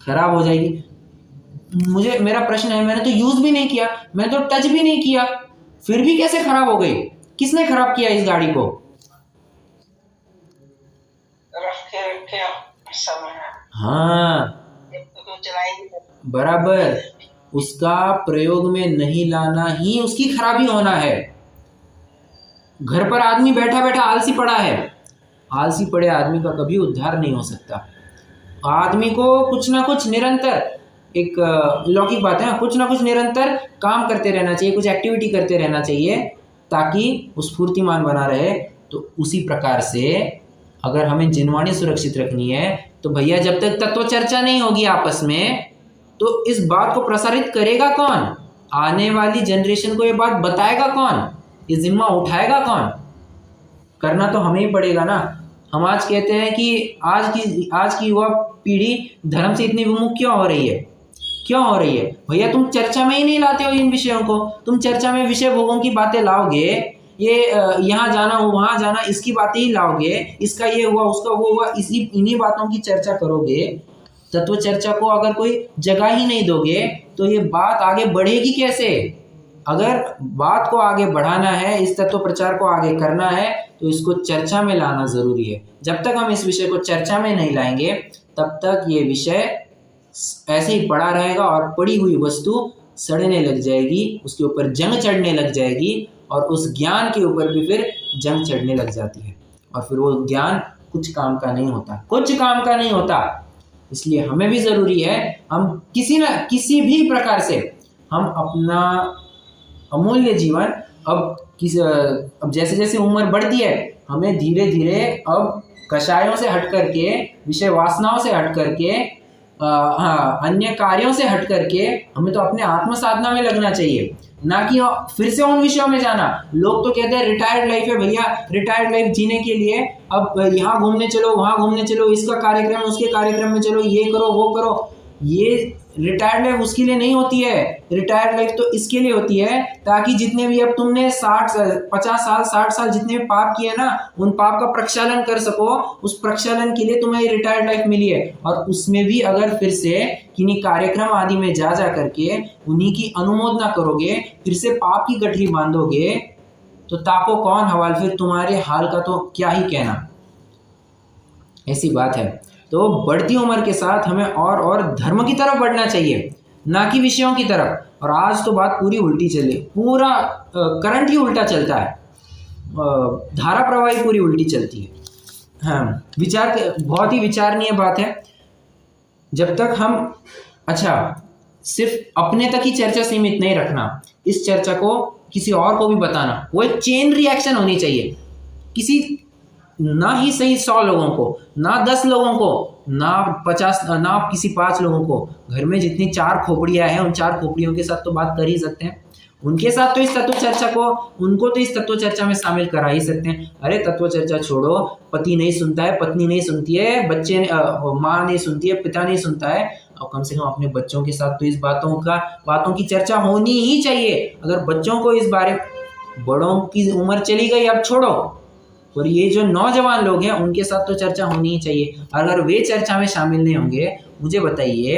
A: खराब हो जाएगी। मुझे, मेरा प्रश्न है, मैंने तो यूज भी नहीं किया, मैंने तो टच भी नहीं किया, फिर भी कैसे खराब हो गई? किसने खराब किया इस गाड़ी को? हाँ बराबर, उसका प्रयोग में नहीं लाना ही उसकी खराबी होना है। घर पर आदमी बैठा बैठा आलसी पड़ा है, आलसी पड़े आदमी का कभी उद्धार नहीं हो सकता। आदमी को कुछ ना कुछ निरंतर, एक लौकिक बात है, कुछ ना कुछ निरंतर काम करते रहना चाहिए, कुछ एक्टिविटी करते रहना चाहिए ताकि वो स्फूर्तिमान बना रहे। तो उसी प्रकार से अगर हमें जिनवाणी सुरक्षित रखनी है तो भैया जब तक तत्व चर्चा नहीं होगी आपस में, तो इस बात को प्रसारित करेगा कौन? आने वाली जनरेशन को ये बात बताएगा कौन? ये जिम्मा उठाएगा कौन? करना तो हमें ही पड़ेगा ना। हम आज कहते हैं कि आज की युवा पीढ़ी धर्म से इतनी विमुख क्यों हो रही है? क्यों हो रही है? भैया तुम चर्चा में ही नहीं लाते हो इन विषयों को। तुम चर्चा में विषय भोगों की बातें लाओगे, ये यहाँ जाना वहाँ जाना इसकी बातें ही लाओगे, इसका ये हुआ उसका वो हुआ, इन्हीं बातों की चर्चा करोगे। तत्व चर्चा को अगर कोई जगह ही नहीं दोगे तो ये बात आगे बढ़ेगी कैसे? अगर बात को आगे बढ़ाना है, इस तत्व प्रचार को आगे करना है तो इसको चर्चा में लाना ज़रूरी है। जब तक हम इस विषय को चर्चा में नहीं लाएंगे तब तक ये विषय ऐसे ही पड़ा रहेगा और पड़ी हुई वस्तु सड़ने लग जाएगी, उसके ऊपर जंग चढ़ने लग जाएगी और उस ज्ञान के ऊपर भी फिर जंग चढ़ने लग जाती है और फिर वो ज्ञान कुछ काम का नहीं होता, कुछ काम का नहीं होता। इसलिए हमें भी ज़रूरी है, हम किसी भी प्रकार से हम अपना अमूल्य जीवन अब जैसे जैसे उम्र बढ़ती है हमें धीरे धीरे अब कषायों से हट करके, विषय वासनाओं से हट करके, अन्य कार्यों से हट करके हमें तो अपने आत्म साधना में लगना चाहिए, ना कि फिर से उन विषयों में जाना। लोग तो कहते हैं रिटायर्ड लाइफ है भैया, रिटायर्ड लाइफ जीने के लिए अब यहाँ घूमने चलो, वहाँ घूमने चलो, इसका कार्यक्रम उसके कार्यक्रम में चलो, ये करो वो करो। ये रिटायर्ड लाइफ उसके लिए नहीं होती है। रिटायर्ड लाइफ तो इसके लिए होती है ताकि जितने भी अब तुमने 50 साल 60 साल जितने भी पाप किए ना, उन पाप का प्रक्षालन कर सको। उस प्रक्षालन के लिए तुम्हें रिटायर्ड लाइफ मिली है। और उसमें भी अगर फिर से किन्हीं कार्यक्रम आदि में जा करके उन्हीं की अनुमोदना करोगे, फिर से पाप की गठरी बांधोगे, तो ताको कौन हवाल, फिर तुम्हारे हाल का तो क्या ही कहना। ऐसी बात है। तो बढ़ती उम्र के साथ हमें और धर्म की तरफ बढ़ना चाहिए, ना कि विषयों की तरफ। और आज तो बात पूरी उल्टी चली, पूरा करंट ही उल्टा चलता है, धारा प्रवाही पूरी उल्टी चलती है। हाँ, बहुत ही विचारणीय बात है। जब तक हम सिर्फ अपने तक ही चर्चा सीमित नहीं रखना, इस चर्चा को किसी और को भी बताना। वो एक चेन रिएक्शन होनी चाहिए। किसी ना ही सही 100 लोगों को, ना 10 लोगों को, ना 50, ना किसी 5 लोगों को, घर में जितनी 4 खोपड़ियाँ हैं उन 4 खोपड़ियों के साथ तो बात कर ही सकते हैं। उनके साथ तो इस तत्व चर्चा को, उनको तो इस तत्व चर्चा में शामिल करा ही सकते हैं। अरे तत्व चर्चा छोड़ो, पति नहीं सुनता है, पत्नी नहीं सुनती है, बच्चे माँ नहीं सुनती है, पिता नहीं सुनता है, और कम से कम अपने बच्चों के साथ तो इस बातों की चर्चा होनी ही चाहिए। अगर बच्चों को इस बारे, बड़ों की उम्र चली गई अब छोड़ो, और ये जो नौजवान लोग हैं उनके साथ तो चर्चा होनी ही चाहिए। अगर वे चर्चा में शामिल नहीं होंगे, मुझे बताइए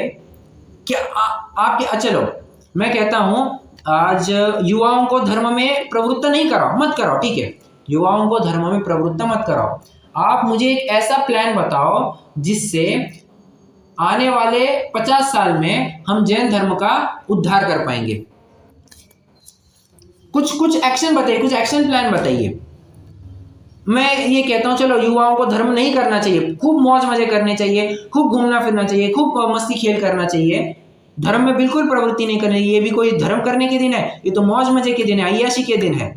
A: क्या आपके, चलो मैं कहता हूँ आज युवाओं को धर्म में प्रवृत्त नहीं कराओ, मत कराओ, ठीक है, युवाओं को धर्म में प्रवृत्त मत कराओ। आप मुझे एक ऐसा प्लान बताओ जिससे आने वाले 50 साल में हम जैन धर्म का उद्धार कर पाएंगे। कुछ एक्शन बताइए, कुछ एक्शन प्लान बताइए। मैं ये कहता हूँ चलो युवाओं को धर्म नहीं करना चाहिए, खूब मौज मजे करने चाहिए, खूब घूमना फिरना चाहिए, खूब मस्ती खेल करना चाहिए, धर्म में बिल्कुल प्रवृत्ति नहीं करनी। ये भी कोई धर्म करने के दिन है? ये तो मौज मजे के दिन है, अय्याशी के दिन है।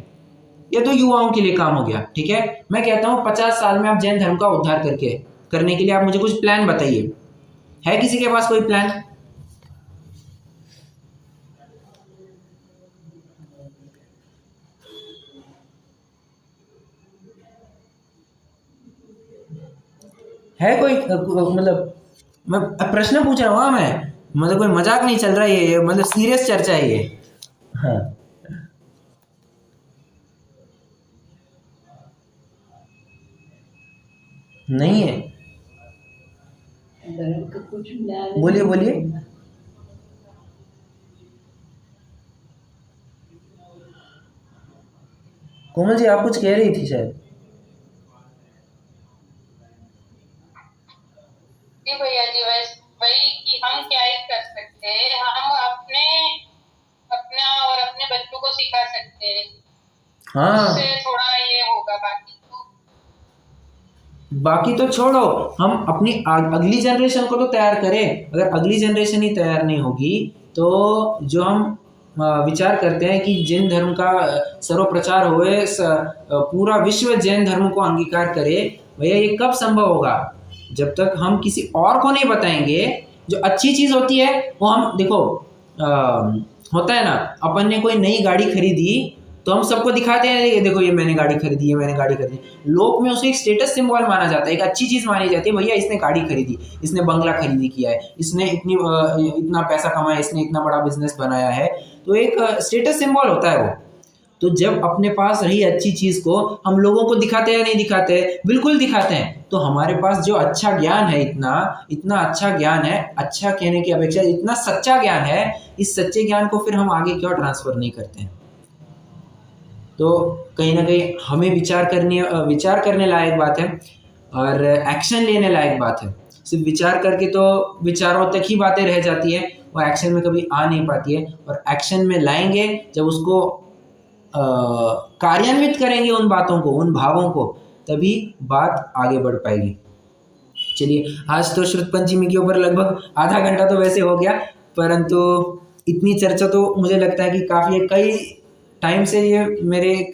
A: ये तो युवाओं के लिए काम हो गया, ठीक है। मैं कहता हूँ 50 साल में आप जैन धर्म का उद्धार करने के लिए आप मुझे कुछ प्लान बताइए। है किसी के पास कोई प्लान? है कोई, मतलब मैं प्रश्न पूछ रहा हूँ, मैं मतलब कोई मजाक नहीं चल रहा है, ये मतलब सीरियस चर्चा है ये। हाँ, नहीं है,
D: धर्म का कुछ ज्ञान
A: बोलिए बोलिए। कोमल जी आप कुछ कह रही थी शायद।
B: जी भैया जी, वही कि हम क्या ही कर सकते हैं, हम अपना और अपने बच्चों को सिखा सकते हैं।
A: हाँ,
B: उससे थोड़ा ये होगा,
A: बाकी तो छोड़ो, हम अपनी अगली जनरेशन को तो तैयार करें। अगर अगली जनरेशन ही तैयार नहीं होगी तो जो हम विचार करते हैं कि जैन धर्म का सर्वप्रचार होए, पूरा विश्व जैन धर्म को अंगीकार करे, भैया ये कब संभव होगा? जब तक हम किसी और को नहीं बताएंगे। जो अच्छी चीज़ होती है वो हम देखो, होता है ना, अपन ने कोई नई गाड़ी खरीदी तो हम सबको दिखाते हैं, ये देखो ये मैंने गाड़ी खरीदी है, मैंने गाड़ी खरीदी। लोक में उसको एक स्टेटस सिंबल माना जाता है, एक अच्छी चीज़ मानी जाती है, भैया इसने गाड़ी खरीदी, इसने बंगला खरीदी किया है, इसने इतना पैसा कमाया, इसने इतना बड़ा बिजनेस बनाया है, तो एक स्टेटस सिंबल होता है वो। तो जब अपने पास रही अच्छी चीज़ को हम लोगों को दिखाते हैं, नहीं दिखाते? बिल्कुल दिखाते हैं। तो हमारे पास जो अच्छा ज्ञान है, इतना इतना अच्छा ज्ञान है, अच्छा कहने की अपेक्षा इतना सच्चा ज्ञान है, इस सच्चे ज्ञान को फिर हम आगे क्यों ट्रांसफ़र नहीं करते हैं? तो कहीं ना कहीं हमें विचार करने लायक बात है और एक्शन लेने लायक बात है। सिर्फ विचार करके तो विचारों तक ही बातें रह जाती है, वो एक्शन में कभी आ नहीं पाती है। और एक्शन में लाएंगे जब उसको कार्यान्वित करेंगे, उन बातों को, उन भावों को, तभी बात आगे बढ़ पाएगी। चलिए, आज तो श्रुत पंचमी के ऊपर लगभग आधा घंटा तो वैसे हो गया, परंतु इतनी चर्चा तो मुझे लगता है कि काफ़ी है। कई टाइम से ये मेरे एक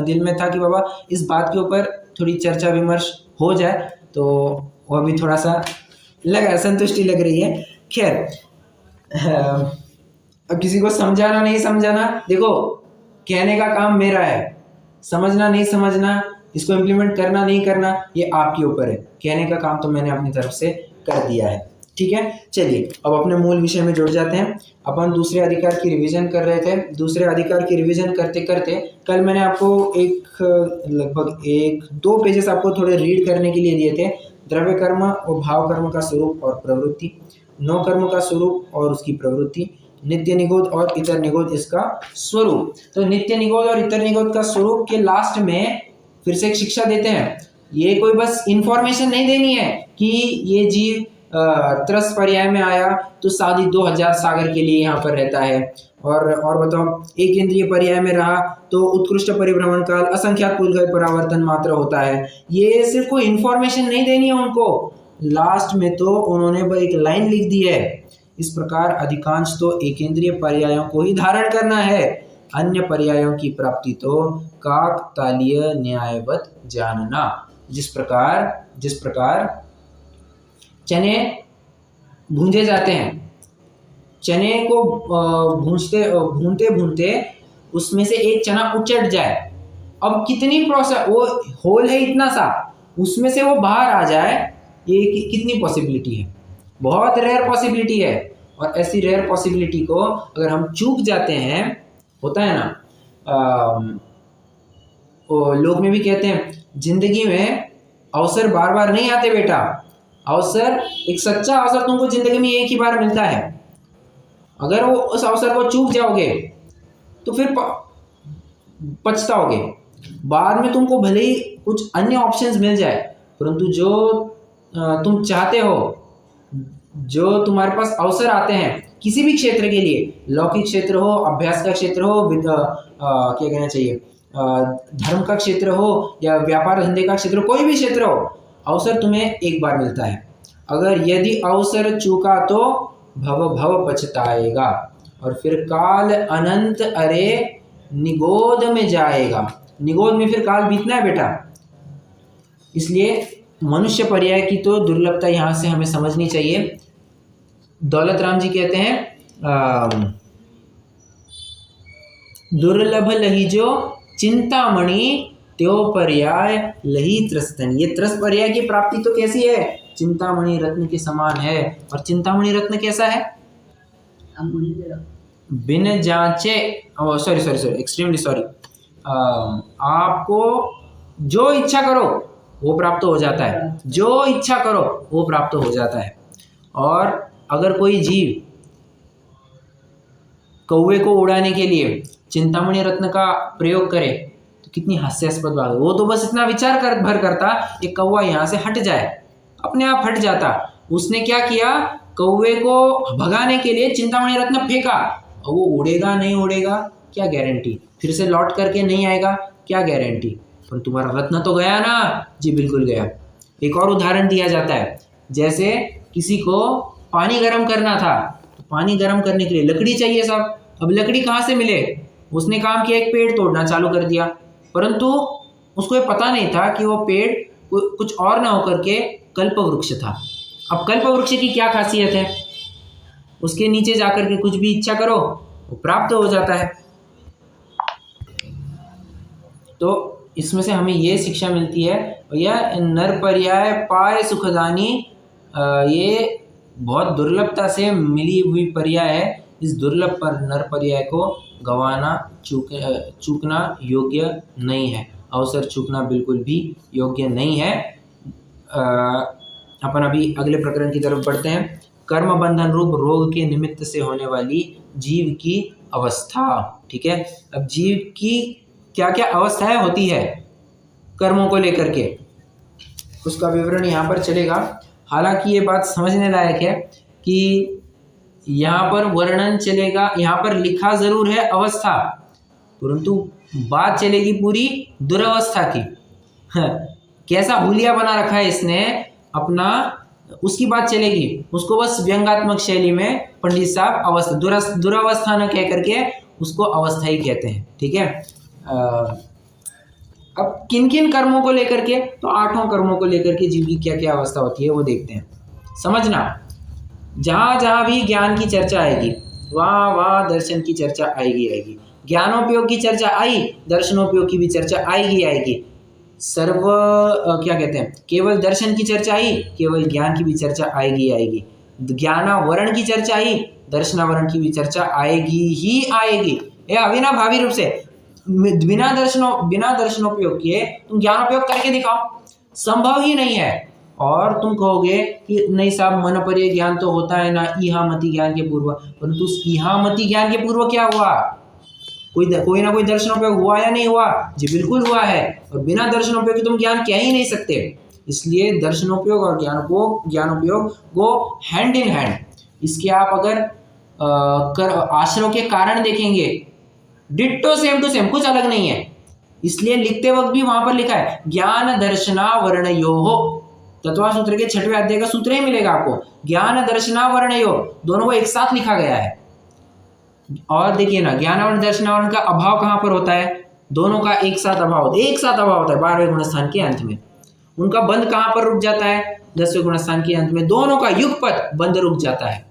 A: दिल में था कि बाबा इस बात के ऊपर थोड़ी चर्चा विमर्श हो जाए, तो वो भी थोड़ा सा लगा, संतुष्टि लग रही है। खैर, अब किसी को समझाना नहीं समझाना, देखो कहने का काम मेरा है, समझना नहीं समझना, इसको इम्प्लीमेंट करना नहीं करना, ये आपके ऊपर है। कहने का काम तो मैंने अपनी तरफ से कर दिया है, ठीक है। चलिए अब अपने मूल विषय में जुड़ जाते हैं। अपन दूसरे अधिकार की रिवीजन कर रहे थे। दूसरे अधिकार की रिवीजन करते करते कल मैंने आपको लगभग 1-2 पेजेस आपको थोड़े रीड करने के लिए दिए थे। द्रव्य कर्म और भाव कर्म का स्वरूप और प्रवृत्ति, नौ कर्म का स्वरूप और उसकी प्रवृत्ति, नित्य निगोध और इतर निगोध इसका स्वरूप। तो नित्य निगोध और इतर निगोध का स्वरूप के लास्ट में फिर से एक शिक्षा देते हैं। ये कोई बस इंफॉर्मेशन नहीं देनी है कि ये जीव त्रस पर्याय में आया तो साधी 2000 सागर के लिए यहाँ पर रहता है, और बताओ एक इंद्रिय पर्याय में रहा तो उत्कृष्ट परिभ्रमण काल असंख्यात पुलगय परावर्तन मात्र होता है। ये सिर्फ कोई इंफॉर्मेशन नहीं देनी है उनको, लास्ट में तो उन्होंने एक लाइन लिख दी है, इस प्रकार अधिकांश तो एक इंद्रिय पर्यायों को ही धारण करना है। अन्य पर्यायों की प्राप्ति तो काकतालीय न्यायवत जानना। जिस प्रकार चने भूंजे जाते हैं, चने को भूनते भूनते उसमें से एक चना उचट जाए, अब कितनी प्रोसेस, वो होल है इतना सा, उसमें से वो बाहर आ जाए, ये कितनी पॉसिबिलिटी है, बहुत रेयर पॉसिबिलिटी है। और ऐसी रेयर पॉसिबिलिटी को अगर हम चूक जाते हैं, होता है ना, लोग में भी कहते हैं जिंदगी में अवसर बार बार नहीं आते बेटा, अवसर, एक सच्चा अवसर तुमको जिंदगी में एक ही बार मिलता है। अगर वो उस अवसर को चूक जाओगे तो फिर पछताओगे। बाद में तुमको भले ही कुछ अन्य ऑप्शंस मिल जाए, परंतु जो तुम चाहते हो, जो तुम्हारे पास अवसर आते हैं किसी भी क्षेत्र के लिए, लौकिक क्षेत्र हो, अभ्यास का क्षेत्र हो, क्या कहना चाहिए, धर्म का क्षेत्र हो या व्यापार धंधे का क्षेत्र हो, कोई भी क्षेत्र हो, अवसर तुम्हें एक बार मिलता है। अगर यदि अवसर चूका तो भव भव पछताएगा, और फिर काल अनंत अरे निगोद में जाएगा। निगोद में फिर काल बीतना है बेटा। इसलिए मनुष्य पर्याय की तो दुर्लभता यहाँ से हमें समझनी चाहिए। दौलत राम जी कहते हैं दुर्लभ लहिजो चिंतामणि त्यो पर्याय लही त्रस्तन। ये त्रस्त पर्याय की प्राप्ति तो कैसी है, चिंतामणि रत्न के समान है। और चिंतामणि रत्न कैसा है, बिन जांचे, सॉरी एक्सट्रीमली सॉरी, आपको जो इच्छा करो वो प्राप्त हो जाता है, जो इच्छा करो वो प्राप्त हो जाता है। और अगर कोई जीव कौवे को उड़ाने के लिए चिंतामणि रत्न का प्रयोग करे तो कितनी हास्यास्पद बात है। वो तो बस इतना विचार करता कि कौवा यहाँ से हट जाए, अपने आप हट जाता। उसने क्या किया, कौवे को भगाने के लिए चिंतामणि रत्न फेंका, और वो उड़ेगा नहीं उड़ेगा क्या गारंटी, फिर से लौट करके नहीं आएगा क्या गारंटी, पर तुम्हारा रत्न तो गया ना। जी बिल्कुल गया। एक और उदाहरण दिया जाता है, जैसे किसी को पानी गर्म करना था, तो पानी गर्म करने के लिए लकड़ी चाहिए साहब। अब लकड़ी कहाँ से मिले, उसने काम किया, एक पेड़ तोड़ना चालू कर दिया, परंतु उसको ये पता नहीं था कि वो पेड़ कुछ और ना होकर के कल्प वृक्ष था। अब कल्प वृक्ष की क्या खासियत है, उसके नीचे जाकर के कुछ भी इच्छा करो वो प्राप्त हो जाता है। तो इसमें से हमें ये शिक्षा मिलती है, यह नर पर्याय पाए सुखदानी, ये बहुत दुर्लभता से मिली हुई पर्याय है। इस दुर्लभ पर नर पर्याय को गंवाना, चूकना योग्य नहीं है, अवसर चूकना बिल्कुल भी योग्य नहीं है। अपन अभी अगले प्रकरण की तरफ बढ़ते हैं। कर्म बंधन रूप रोग के निमित्त से होने वाली जीव की अवस्था। ठीक है, अब जीव की क्या क्या अवस्थाएं होती है कर्मों को लेकर के, उसका विवरण यहाँ पर चलेगा। हालांकि ये बात समझने लायक है कि यहाँ पर वर्णन चलेगा, यहाँ पर लिखा जरूर है अवस्था, परंतु बात चलेगी पूरी दुर्वस्था की। कैसा हुलिया बना रखा है इसने अपना, उसकी बात चलेगी। उसको बस व्यंगात्मक शैली में पंडित साहब अवस्था, दुरावस्था न कह करके उसको अवस्था ही कहते हैं। ठीक है, अब किन किन कर्मों को लेकर के, तो 8 कर्मों को लेकर के जीव की क्या क्या अवस्था होती है वो देखते हैं। समझना, जहाँ जहाँ भी ज्ञान की चर्चा आएगी वहाँ वहाँ दर्शन की चर्चा आएगी। ज्ञानोपयोग की चर्चा आई, दर्शनोपयोग की भी चर्चा आएगी। क्या कहते हैं, केवल दर्शन की चर्चा आई, केवल ज्ञान की भी चर्चा आएगी। ज्ञानावरण की चर्चा आई, दर्शनावरण की भी चर्चा आएगी। ये अविनाभावी रूप से बिना दर्शनोपयोग किए तुम ज्ञानोपयोग करके दिखाओ, संभव ही नहीं है। और तुम कहोगे कि नहीं साहब, मन पर्याय ज्ञान तो होता है ना इहामति ज्ञान के पूर्व, परंतु उस इहामति ज्ञान के पूर्व क्या हुआ, कोई ना कोई दर्शनोपयोग हुआ या नहीं हुआ? जी बिल्कुल हुआ है। और बिना दर्शनोपयोग तुम ज्ञान कह ही नहीं सकते। इसलिए दर्शनोपयोग और ज्ञानोपयोग वो हैंड इन हैंड। इसके आप अगर आश्रयों के कारण देखेंगे, डिट्टो सेम टू सेम, कुछ अलग नहीं है। इसलिए लिखते वक्त भी वहां पर लिखा है ज्ञान दर्शनावर्णयोः, तत्वा सूत्र के 6वें अध्याय का सूत्र ही मिलेगा आपको, ज्ञान दर्शनावर्णयोः, दोनों को एक साथ लिखा गया है। और देखिए ना, ज्ञानावरण दर्शनावरण का अभाव कहाँ पर होता है? दोनों का एक साथ अभाव होता है 12वें गुणस्थान के अंत में। उनका बंध कहाँ पर रुक जाता है? 10वें गुणस्थान के अंत में। दोनों का युगपत बंध रुक जाता है।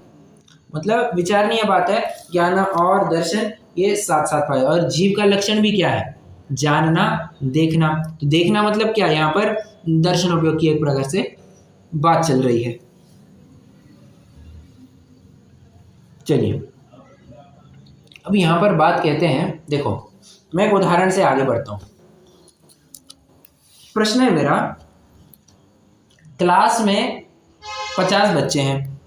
A: मतलब विचारणीय बात है, ज्ञान और दर्शन ये साथ साथ पाए। और जीव का लक्षण भी क्या है? जानना, देखना। तो देखना मतलब क्या? यहाँ पर दर्शन उपयोग की एक प्रकार से बात चल रही है। चलिए अब यहाँ पर बात कहते हैं, देखो मैं एक उदाहरण से आगे बढ़ता हूँ। प्रश्न है मेरा, क्लास में 50 बच्चे हैं।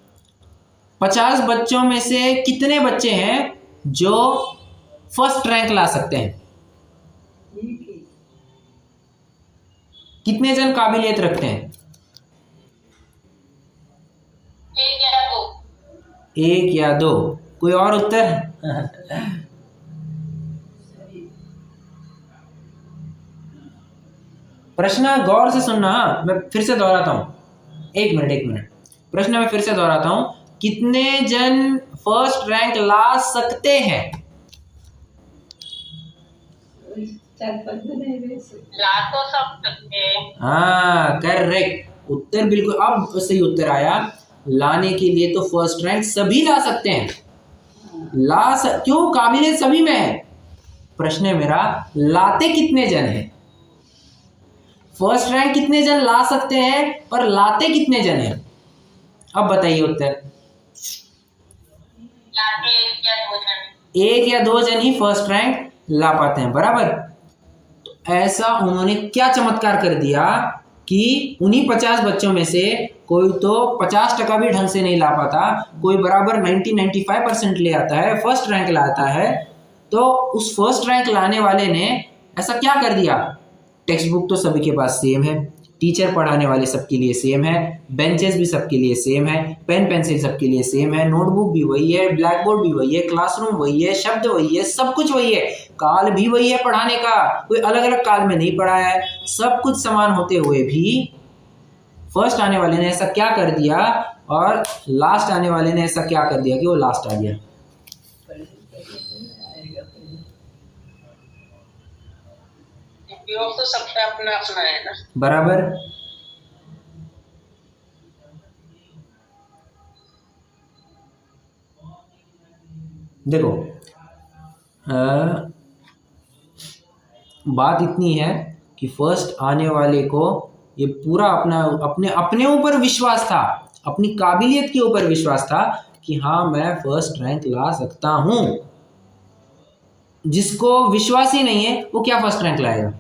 A: 50 बच्चों में से कितने बच्चे हैं जो फर्स्ट रैंक ला सकते हैं? कितने जन काबिलियत रखते हैं?
B: 1 या 2।
A: 1 या 2। कोई और उत्तर? प्रश्न गौर से सुनना, मैं फिर से दोहराता हूं। एक मिनट। प्रश्न मैं फिर से दोहराता हूं। कितने जन फर्स्ट रैंक ला सकते हैं?
D: 4-5 जने
B: ला तो सब सकते हैं।
A: हाँ करेक्ट उत्तर, बिल्कुल अब सही उत्तर आया। लाने के लिए तो फर्स्ट रैंक सभी ला सकते हैं। क्यों? काबिलियत सभी में है। प्रश्न है मेरा, लाते कितने जन हैं? फर्स्ट रैंक कितने जन ला सकते हैं और लाते कितने जन हैं? अब बताइए उत्तर।
B: लाते 1 या 2 जन।
A: 1 या 2 जन ही फर्स्ट रैंक ला पाते हैं, बराबर। तो ऐसा उन्होंने क्या चमत्कार कर दिया कि उन्हीं 50 बच्चों में से कोई तो 50% भी ढंग से नहीं ला पाता, कोई बराबर 90-95% ले आता है, फर्स्ट रैंक लाता है। तो उस फर्स्ट रैंक लाने वाले ने ऐसा क्या कर दिया? टेक्स्ट बुक तो सभी के पास सेम है, टीचर पढ़ाने वाले सबके लिए सेम है, बेंचेस भी सबके लिए सेम है, पेन पेंसिल सबके लिए सेम है, नोटबुक भी वही है, ब्लैक बोर्ड भी वही है, क्लासरूम वही है, शब्द वही है, सब कुछ वही है, काल भी वही है पढ़ाने का, कोई अलग अलग काल में नहीं पढ़ाया है। सब कुछ समान होते हुए भी फर्स्ट आने वाले ने ऐसा क्या कर दिया और लास्ट आने वाले ने ऐसा क्या कर दिया कि वो लास्ट आ गया?
B: उपयोग तो सबका अपना अपना है ना,
A: बराबर। देखो बात इतनी है कि फर्स्ट आने वाले को ये पूरा अपने ऊपर विश्वास था, अपनी काबिलियत के ऊपर विश्वास था कि हाँ मैं फर्स्ट रैंक ला सकता हूं। जिसको विश्वास ही नहीं है वो क्या फर्स्ट रैंक लाएगा?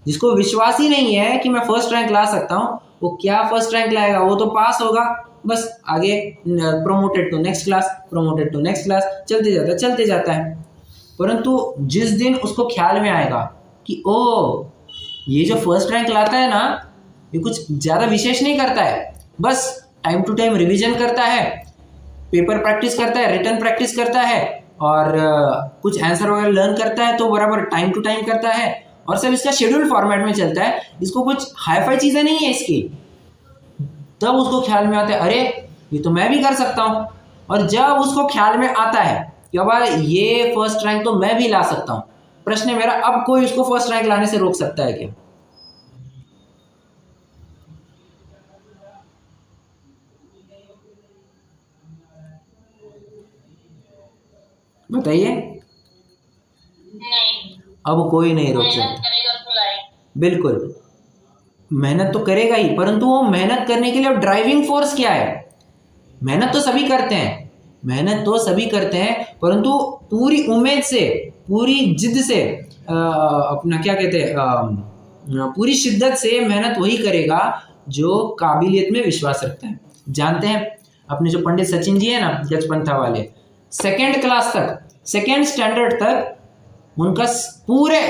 A: जिसको विश्वास ही नहीं है कि मैं फर्स्ट रैंक ला सकता हूं, वो क्या फर्स्ट रैंक लाएगा? वो तो पास होगा, बस आगे promoted to next class, promoted to next class चलते जाता है। परंतु जिस दिन उसको ख्याल में आएगा कि ओ ये जो फर्स्ट रैंक लाता है ना, ये कुछ ज़्यादा विशेष नहीं करता है, बस टाइम टू टाइम रिवीजन करता है, पेपर प्रैक्टिस करता है, रिटन प्रैक्टिस करता है और कुछ आंसर वगैरह लर्न करता है तो बराबर टाइम टू टाइम करता है और सब इसका शेड्यूल फॉर्मेट में चलता है, इसको कुछ हाईफाई चीज़ें नहीं है इसकी। तब उसको ख्याल में आता है अरे ये तो मैं भी कर सकता हूँ। और जब उसको ख्याल में आता है कि अब ये फर्स्ट रैंक तो मैं भी ला सकता हूँ, प्रश्न है मेरा, अब कोई उसको फर्स्ट रैंक लाने से रोक सकता है क्या? बताइए।
B: नहीं,
A: अब कोई नहीं रोक
B: मेहनत
A: सकता।
B: करेगा तो लाएगा।
A: बिल्कुल मेहनत तो करेगा ही, परंतु वो मेहनत करने के लिए ड्राइविंग फोर्स क्या है? मेहनत तो सभी करते हैं, परंतु पूरी उम्मीद से, पूरी जिद से, अपना क्या कहते हैं, पूरी शिद्दत से मेहनत वही करेगा जो काबिलियत में विश्वास रखता है। जानते हैं अपने जो पंडित सचिन जी है ना, गजपंथा वाले, सेकेंड स्टैंडर्ड तक उनका पूरे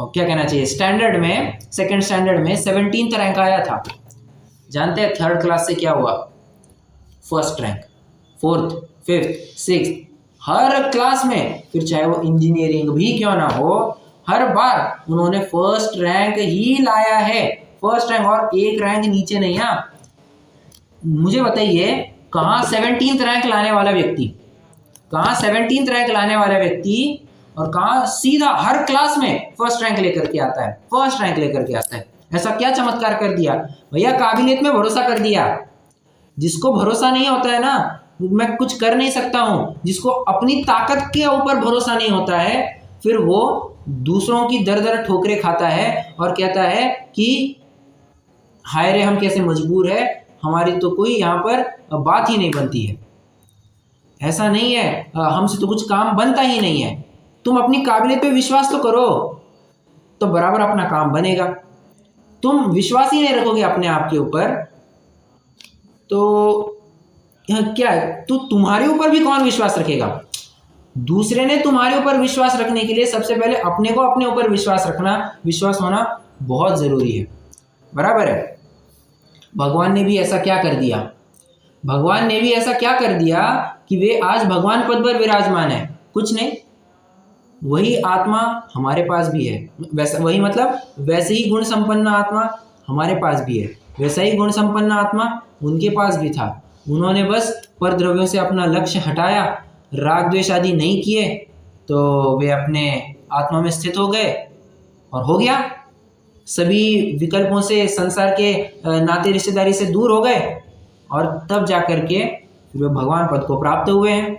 A: क्या कहना चाहिए, सेकेंड स्टैंडर्ड में 17th रैंक आया था। जानते हैं थर्ड क्लास से क्या हुआ? First rank, 4th, 5th, 6th, हर क्लास में, फिर चाहे वो इंजीनियरिंग भी क्यों ना हो, हर बार उन्होंने फर्स्ट रैंक ही लाया है, फर्स्ट रैंक, और एक रैंक नीचे नहीं। हाँ मुझे बताइए कहाँ 17th रैंक लाने वाला व्यक्ति, कहाँ 17th रैंक लाने वाला व्यक्ति और कहाँ सीधा हर क्लास में फर्स्ट रैंक लेकर के आता है, फर्स्ट रैंक लेकर के आता है। ऐसा क्या चमत्कार कर दिया भैया, काबिलियत में भरोसा कर दिया। जिसको भरोसा नहीं होता है ना, मैं कुछ कर नहीं सकता हूँ, जिसको अपनी ताकत के ऊपर भरोसा नहीं होता है, फिर वो दूसरों की दर दर ठोकरे खाता है और कहता है कि हाय रे हम कैसे मजबूर है, हमारी तो कोई यहाँ पर बात ही नहीं बनती है। ऐसा नहीं है, हमसे तो कुछ काम बनता ही नहीं है। तुम अपनी काबिलियत पे विश्वास तो करो, तो बराबर अपना काम बनेगा। तुम विश्वास ही नहीं रखोगे अपने आप के ऊपर, तो क्या है, तो तुम्हारे ऊपर भी कौन विश्वास रखेगा। दूसरे ने तुम्हारे ऊपर विश्वास रखने के लिए सबसे पहले अपने को अपने ऊपर विश्वास होना बहुत ज़रूरी है। बराबर है। भगवान ने भी ऐसा क्या कर दिया, भगवान ने भी ऐसा क्या कर दिया कि वे आज भगवान पद पर विराजमान है। कुछ नहीं, वही आत्मा हमारे पास भी है, वैसा वही मतलब वैसे ही गुण संपन्न आत्मा हमारे पास भी है, वैसा ही गुण संपन्न आत्मा उनके पास भी था। उन्होंने बस पर द्रव्यों से अपना लक्ष्य हटाया, राग द्वेष आदि नहीं किए, तो वे अपने आत्मा में स्थित हो गए और हो गया। सभी विकल्पों से, संसार के नाते रिश्तेदारी से दूर हो गए और तब जा कर के वे भगवान पद को प्राप्त हुए हैं।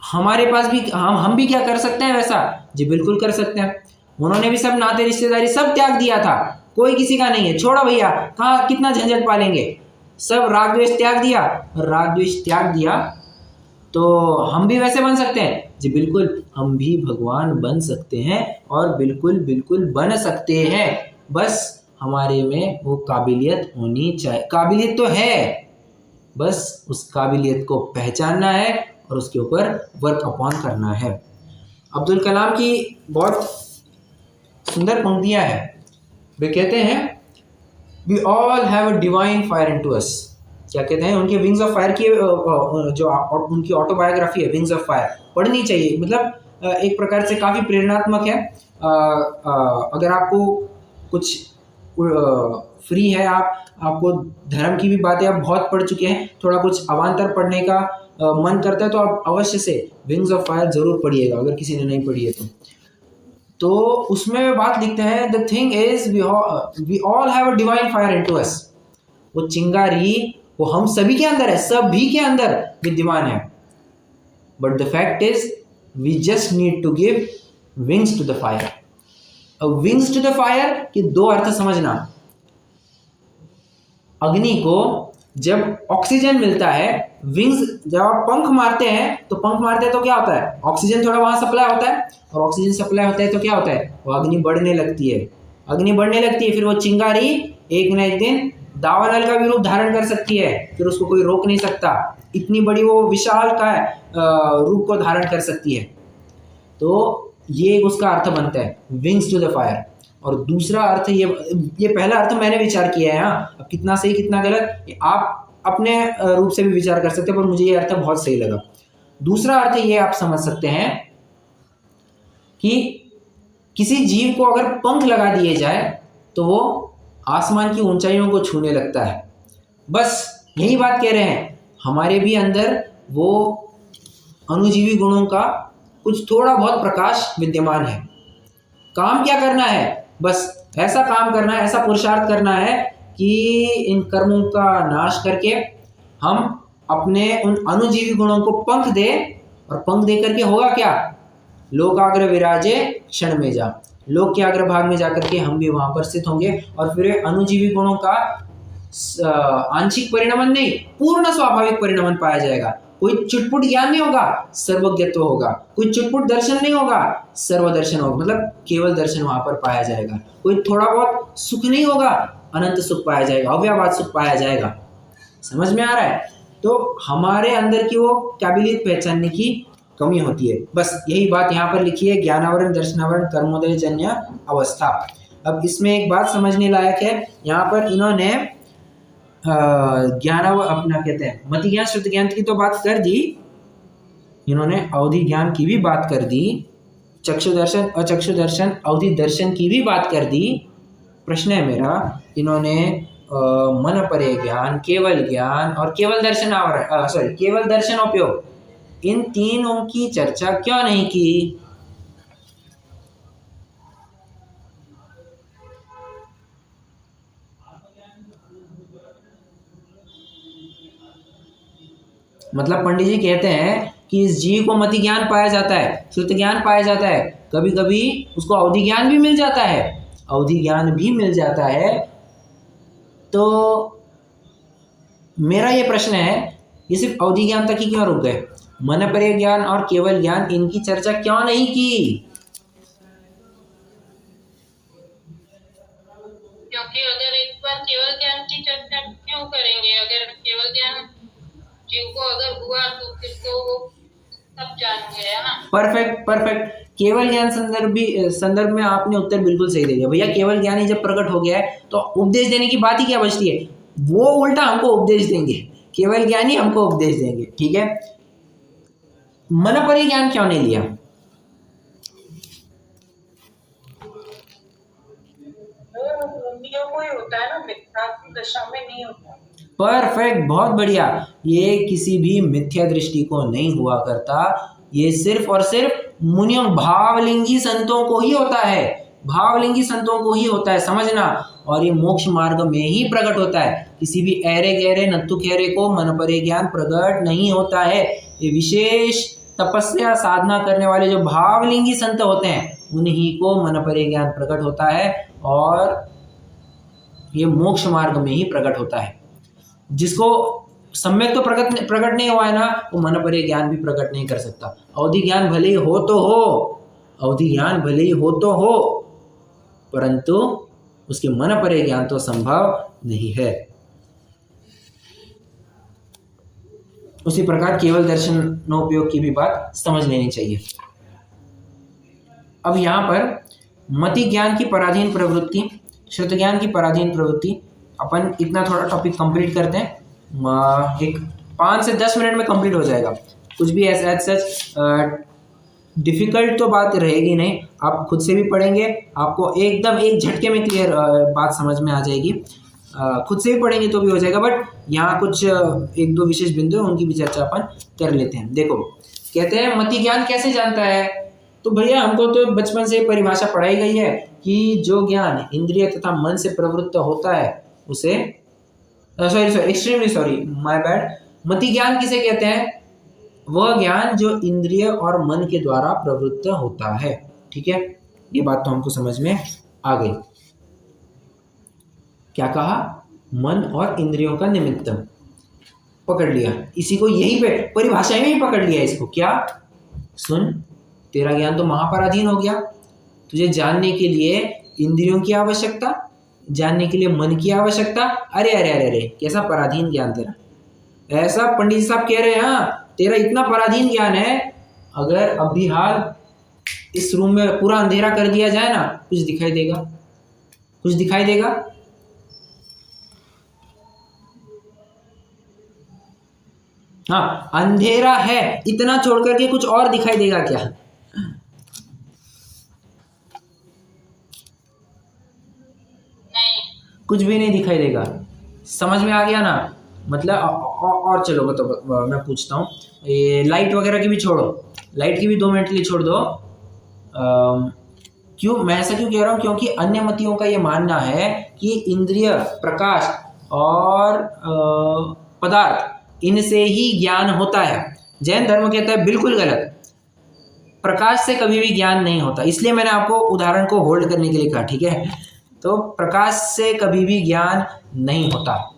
A: हमारे पास भी हम भी क्या कर सकते हैं वैसा? जी बिल्कुल कर सकते हैं। उन्होंने भी सब नाते रिश्तेदारी सब त्याग दिया था, कोई किसी का नहीं है, छोड़ो भैया, कहाँ कितना झंझट पालेंगे। सब राग द्वेष त्याग दिया, राग द्वेष त्याग दिया तो हम भी वैसे बन सकते हैं। जी बिल्कुल, हम भी भगवान बन सकते हैं और बिल्कुल बिल्कुल बन सकते हैं। बस हमारे में वो काबिलियत होनी चाहिए। काबिलियत तो है, बस उस काबिलियत को पहचानना है और उसके ऊपर वर्क अपॉन करना है। अब्दुल कलाम की बहुत सुंदर पंक्तियां हैं। वे कहते हैं we all have a divine fire in to us. क्या कहते हैं? उनके विंग्स ऑफ फायर की जो उनकी ऑटोबायोग्राफी है विंग्स ऑफ फायर, पढ़नी चाहिए। मतलब एक प्रकार से काफ़ी प्रेरणात्मक है। अगर आपको कुछ फ्री है, आपको धर्म की भी बातें आप बहुत पढ़ चुके हैं, थोड़ा कुछ अवान्तर पढ़ने का मन करता है तो आप अवश्य से विंग्स ऑफ फायर ज़रूर पढ़िएगा, अगर किसी ने नहीं पढ़ी है तो उसमें बात लिखते हैं the thing is we all have a divine fire in to us. वो चिंगारी वो हम सभी के अंदर है, सभी के अंदर विद्यमान है। But the fact is we just need to give wings to the fire. अब विंग्स टू द फायर के दो अर्थ समझना। अग्नि को जब ऑक्सीजन मिलता है, विंग्स जब आप पंख मारते हैं तो क्या होता है? ऑक्सीजन थोड़ा वहां सप्लाई होता है, और ऑक्सीजन सप्लाई होता है तो क्या होता है? वो अग्नि बढ़ने लगती है, फिर वो चिंगारी एक न एक दिन दावानल का भी रूप धारण कर सकती है, फिर उसको कोई रोक नहीं सकता। इतनी बड़ी वो विशाल का रूप को धारण कर सकती है। तो ये उसका अर्थ बनता है विंग्स टू द फायर। और दूसरा अर्थ ये पहला अर्थ मैंने विचार किया है। अब कितना सही कितना गलत आप अपने रूप से भी विचार कर सकते हैं, पर मुझे ये अर्थ बहुत सही लगा। दूसरा अर्थ ये आप समझ सकते हैं कि किसी जीव को अगर पंख लगा दिए जाए तो वो आसमान की ऊंचाइयों को छूने लगता है। बस यही बात कह रहे हैं, हमारे भी अंदर वो अणुजीवी गुणों का कुछ थोड़ा बहुत प्रकाश विद्यमान है। काम क्या करना है? बस ऐसा काम करना है, ऐसा पुरुषार्थ करना है कि इन कर्मों का नाश करके हम अपने उन अणुजीवी गुणों को पंख दे, और पंख दे करके होगा क्या? लोकाग्र विराजे क्षण में जा, लोक के अग्र भाग में जाकर के हम भी वहां पर स्थित होंगे। और फिर अणुजीवी गुणों का आंशिक परिणमन नहीं, पूर्ण स्वाभाविक परिणमन पाया जाएगा। कोई चुटपुट ज्ञान नहीं होगा, सर्वज्ञत्व होगा। कोई चुटपुट दर्शन नहीं होगा, सर्वदर्शन होगा। मतलब केवल दर्शन वहां पर पाया जाएगा। कोई थोड़ा बहुत सुख नहीं होगा, अनंत सुख पाया जाएगा, अव्यवहार सुख पाया जाएगा। समझ में आ रहा है? तो हमारे अंदर की वो काबिलियत पहचानने की कमी होती है। बस यही बात यहाँ पर लिखी है, ज्ञानावरण दर्शनावरण कर्मोदय जन्य अवस्था। अब इसमें एक बात समझने लायक है, यहाँ पर इन्होंने अपना कहते हैं मति ज्ञान श्रुति ज्ञान की तो बात कर दी, इन्होंने अवधि ज्ञान की भी बात कर दी, चक्षु दर्शन अचक्षु दर्शन अवधि दर्शन की भी बात कर दी। प्रश्न है मेरा, इन्होंने मन परे ज्ञान, केवल ज्ञान और केवल दर्शन केवल दर्शन उपयोग, इन तीनों की चर्चा क्यों नहीं की? मतलब पंडित जी कहते हैं कि इस जीव को मति ज्ञान पाया जाता है, श्रुत ज्ञान पाया जाता है, कभी कभी उसको अवधि ज्ञान भी मिल जाता है, अवधि ज्ञान भी मिल जाता है। तो मेरा ये प्रश्न है, ये सिर्फ अवधि ज्ञान तक ही क्यों रुक गए? मन परे ज्ञान और केवल ज्ञान, इनकी चर्चा क्यों नहीं की?
B: क्योंकि अगर एक बार केवल ज्ञान की चर्चा क्यों करेंगे? अगर केवल ज्ञान जीव को अगर हुआ तो फिर तो वो सब जान गया ना।
A: परफेक्ट। केवल ज्ञान संदर्भ में आपने उत्तर बिल्कुल सही दे दिया भैया। केवल ज्ञान ही जब प्रकट हो गया है तो उपदेश देने की बात ही क्या बचती है? वो उल्टा हमको उपदेश देंगे, केवल ज्ञान ही हमको उपदेश देंगे। ठीक है, मन परे ज्ञान क्यों नहीं लिया?
B: को ही होता है ना, मिथ्या की दशा में नहीं होता।
A: परफेक्ट, बहुत बढ़िया। ये किसी भी मिथ्या दृष्टि को नहीं हुआ करता, ये सिर्फ और सिर्फ मुनियों, भावलिंगी संतों को ही होता है, भावलिंगी संतों को ही होता है, समझना। और ये मोक्ष मार्ग में ही प्रकट होता है, किसी भी ऐरे गहरे नत्थु खेरे को मन परे ज्ञान प्रकट नहीं होता है। ये विशेष तपस्या साधना करने वाले जो भावलिंगी संत होते हैं उन्हीं को मन परे ज्ञान प्रकट होता है, और ये मोक्ष मार्ग में ही प्रकट होता है। जिसको सम्यक तो प्रकट नहीं हुआ है ना, वो मन परे ज्ञान भी प्रकट नहीं कर सकता। अवधि ज्ञान भले ही हो तो हो, अवधि ज्ञान भले ही हो तो हो, परंतु उसके मन परे ज्ञान तो संभव नहीं है। उसी प्रकार केवल दर्शनोपयोग की भी बात समझ लेनी चाहिए। अब यहाँ पर मति ज्ञान की पराधीन प्रवृत्ति, श्रुत ज्ञान की पराधीन प्रवृत्ति, अपन इतना थोड़ा टॉपिक कंप्लीट करते हैं। एक 5 से 10 मिनट में कंप्लीट हो जाएगा। कुछ भी ऐसा सच डिफ़िकल्ट तो बात रहेगी नहीं, आप खुद से भी पढ़ेंगे, आपको एकदम एक झटके में क्लियर बात समझ में आ जाएगी। खुद से भी पढ़ेंगे तो भी हो जाएगा, बट यहाँ कुछ 1-2 विशेष बिंदु हैं, उनकी भी चर्चा अपन कर लेते हैं। देखो, कहते हैं मति ज्ञान कैसे जानता है? तो भैया हमको तो बचपन से परिभाषा पढ़ाई गई है कि जो ज्ञान इंद्रिय तथा मन से प्रवृत्त होता है उसे एक्सट्रीमली सॉरी माय बैड, मति ज्ञान किसे कहते हैं? वह ज्ञान जो इंद्रिय और मन के द्वारा प्रवृत्त होता है। ठीक है, ये बात तो हमको समझ में आ गई। क्या कहा? मन और इंद्रियों का निमित्त पकड़ लिया, इसी को यहीं पे परिभाषा में ही पकड़ लिया इसको। क्या? सुन, तेरा ज्ञान तो महापराधीन हो गया, तुझे जानने के लिए इंद्रियों की आवश्यकता, जानने के लिए मन की आवश्यकता। अरे अरे अरे अरे, कैसा पराधीन ज्ञान तेरा! ऐसा पंडित साहब कह रहे हैं, हाँ तेरा इतना पराधीन ज्ञान है, अगर अभी हाल इस रूम में पूरा अंधेरा कर दिया जाए ना, कुछ दिखाई देगा? कुछ दिखाई देगा? हाँ, अंधेरा है, इतना छोड़ करके कुछ और दिखाई देगा क्या?
B: नहीं,
A: कुछ भी नहीं दिखाई देगा। समझ में आ गया ना? मतलब और चलो बताओ, मैं पूछता हूँ, ये लाइट वगैरह की भी छोड़ो, लाइट की भी 2 मिनट के लिए छोड़ दो। क्यों मैं ऐसा क्यों कह रहा हूँ? क्योंकि अन्य मतियों का ये मानना है कि इंद्रिय, प्रकाश और पदार्थ, इनसे ही ज्ञान होता है। जैन धर्म कहता है बिल्कुल गलत, प्रकाश से कभी भी ज्ञान नहीं होता। इसलिए मैंने आपको उदाहरण को होल्ड करने के लिए कहा, ठीक है? तो प्रकाश से कभी भी ज्ञान नहीं होता,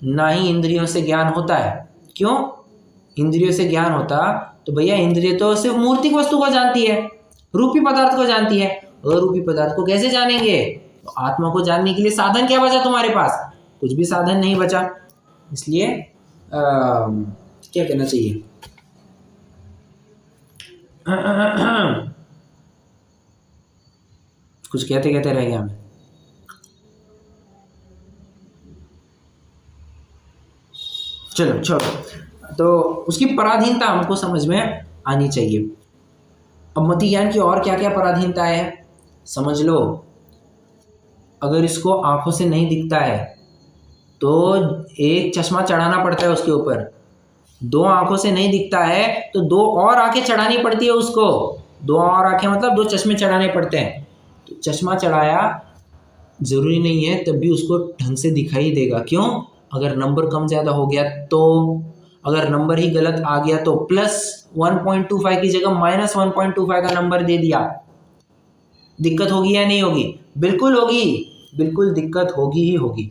A: ना ही इंद्रियों से ज्ञान होता है। क्यों? इंद्रियों से ज्ञान होता तो भैया इंद्रिय तो सिर्फ मूर्तिक वस्तु को जानती है, रूपी पदार्थ को जानती है, अरूपी पदार्थ को कैसे जानेंगे? तो आत्मा को जानने के लिए साधन क्या बचा तुम्हारे पास? कुछ भी साधन नहीं बचा। इसलिए क्या कहना चाहिए, कुछ कहते कहते रह गया मैं। चलो छोड़ो, तो उसकी पराधीनता हमको समझ में आनी चाहिए। अब मति ज्ञान की और क्या क्या पराधीनता है समझ लो। अगर इसको आंखों से नहीं दिखता है तो एक चश्मा चढ़ाना पड़ता है उसके ऊपर। 2 आंखों से नहीं दिखता है तो 2 और आंखें चढ़ानी पड़ती है उसको। 2 और आंखें मतलब 2 चश्मे चढ़ाने पड़ते हैं। तो चश्मा चढ़ाया, ज़रूरी नहीं है तब भी उसको ढंग से दिखाई देगा। क्यों? अगर नंबर कम ज़्यादा हो गया तो, अगर नंबर ही गलत आ गया तो प्लस 1.25 की जगह माइनस 1.25 का नंबर दे दिया, दिक्कत होगी या नहीं होगी? बिल्कुल होगी, बिल्कुल दिक्कत होगी ही होगी।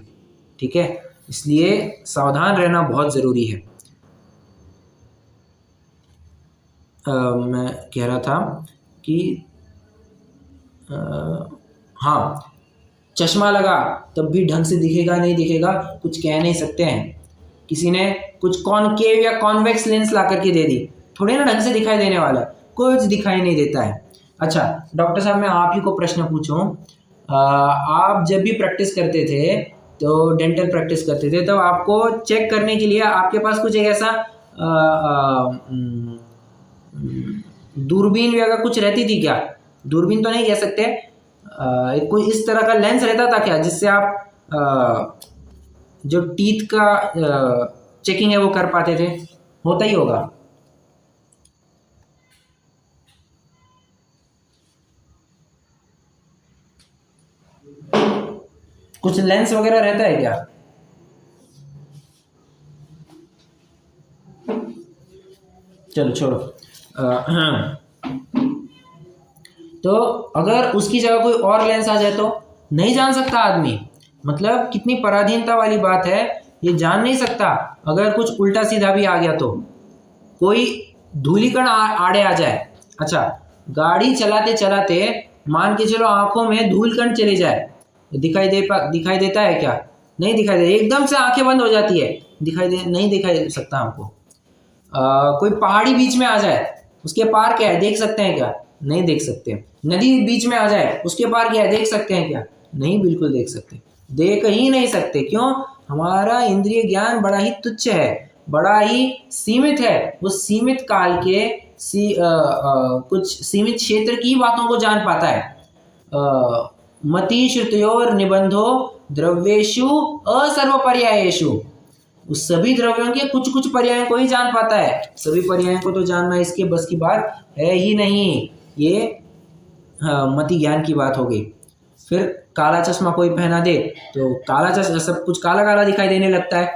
A: ठीक है, इसलिए सावधान रहना बहुत ज़रूरी है। मैं कह रहा था कि हाँ, चश्मा लगा तब भी ढंग से दिखेगा नहीं दिखेगा कुछ कह नहीं सकते हैं। किसी ने कुछ कॉनकेव या कॉन्वेक्स लेंस ला करके दे दी, थोड़े ना ढंग से दिखाई देने वाला है, कुछ दिखाई नहीं देता है। अच्छा डॉक्टर साहब, मैं आप ही को प्रश्न पूछूं, आप जब भी प्रैक्टिस करते थे तो डेंटल प्रैक्टिस करते थे तो आपको चेक करने के लिए आपके पास कुछ एक ऐसा दूरबीन वगैरह कुछ रहती थी क्या? दूरबीन तो नहीं कह सकते, कोई इस तरह का लेंस रहता था क्या जिससे आप जो टीथ का चेकिंग है वो कर पाते थे? होता ही होगा। कुछ लेंस वगैरह रहता है क्या? चलो छोड़ो। तो अगर उसकी जगह कोई और लेंस आ जाए तो नहीं जान सकता आदमी। मतलब कितनी पराधीनता वाली बात है, ये जान नहीं सकता। अगर कुछ उल्टा सीधा भी आ गया तो, कोई धूलिकण आड़े आ जाए, अच्छा गाड़ी चलाते चलाते मान के चलो आंखों में धूलकण चले जाए, दिखाई दिखाई देता है क्या? नहीं दिखाई दे, एकदम से आंखें बंद हो जाती है, नहीं दिखाई सकता हमको। कोई पहाड़ी बीच में आ जाए, उसके पार क्या है देख सकते हैं क्या? नहीं देख सकते। नदी बीच में आ जाए, उसके पार क्या है देख सकते हैं क्या? नहीं, बिल्कुल देख सकते, देख ही नहीं सकते। क्यों? हमारा इंद्रिय ज्ञान बड़ा ही तुच्छ है, बड़ा ही सीमित है। वो सीमित काल के कुछ सीमित क्षेत्र की बातों को जान पाता है। मति श्रुतयोर निबंधो द्रव्येषु असर्वपर्यायेषु, उस सभी द्रव्यों के कुछ कुछ पर्यायों को ही जान पाता है, सभी पर्यायों को तो जानना इसके बस की बात है ही नहीं। ये मति ज्ञान की बात हो गई। फिर काला चश्मा कोई पहना दे तो काला चश्मा सब कुछ काला काला दिखाई देने लगता है,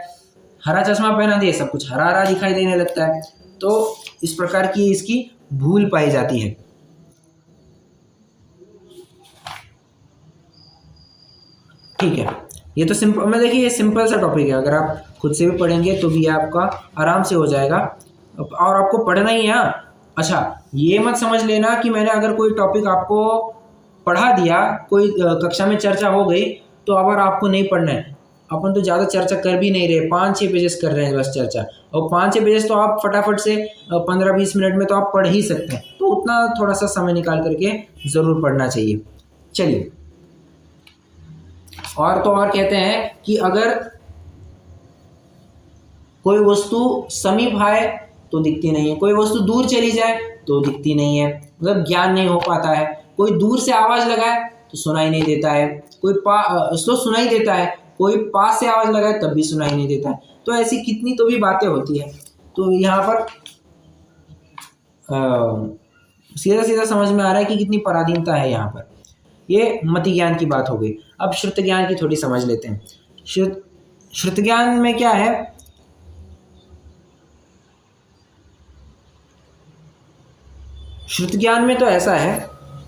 A: हरा चश्मा पहना दे सब कुछ हरा हरा दिखाई देने लगता है। तो इस प्रकार की इसकी भूल पाई जाती है। ठीक है, ये तो सिंपल, मैं देखिए ये सिंपल सा टॉपिक है, अगर आप खुद से भी पढ़ेंगे तो भी आपका आराम से हो जाएगा। और आपको पढ़ना ही है। अच्छा ये मत समझ लेना कि मैंने अगर कोई टॉपिक आपको पढ़ा दिया, कोई कक्षा में चर्चा हो गई तो अगर आपको नहीं पढ़ना है। अपन तो ज़्यादा चर्चा कर भी नहीं रहे, 5-6 पेजेस कर रहे हैं बस चर्चा, और 5-6 पेजेस तो आप फटाफट से 15-20 मिनट में तो आप पढ़ ही सकते हैं। तो उतना थोड़ा सा समय निकाल करके ज़रूर पढ़ना चाहिए। चलिए, और तो और कहते हैं कि अगर कोई वस्तु समीप आए तो दिखती नहीं है, कोई वस्तु दूर चली जाए तो दिखती नहीं है, मतलब ज्ञान नहीं हो पाता है। कोई दूर से आवाज लगाए तो सुनाई नहीं देता है, कोई तो सुनाई देता है, कोई पास से आवाज लगाए तब भी सुनाई नहीं देता है। तो ऐसी कितनी तो भी बातें होती है। तो यहाँ पर सीधा सीधा समझ में आ रहा है कि कितनी पराधीनता है यहाँ पर। ये मति ज्ञान की बात हो गई। अब श्रुत ज्ञान की थोड़ी समझ लेते हैं। श्रुत ज्ञान में क्या है? श्रुत ज्ञान में तो ऐसा है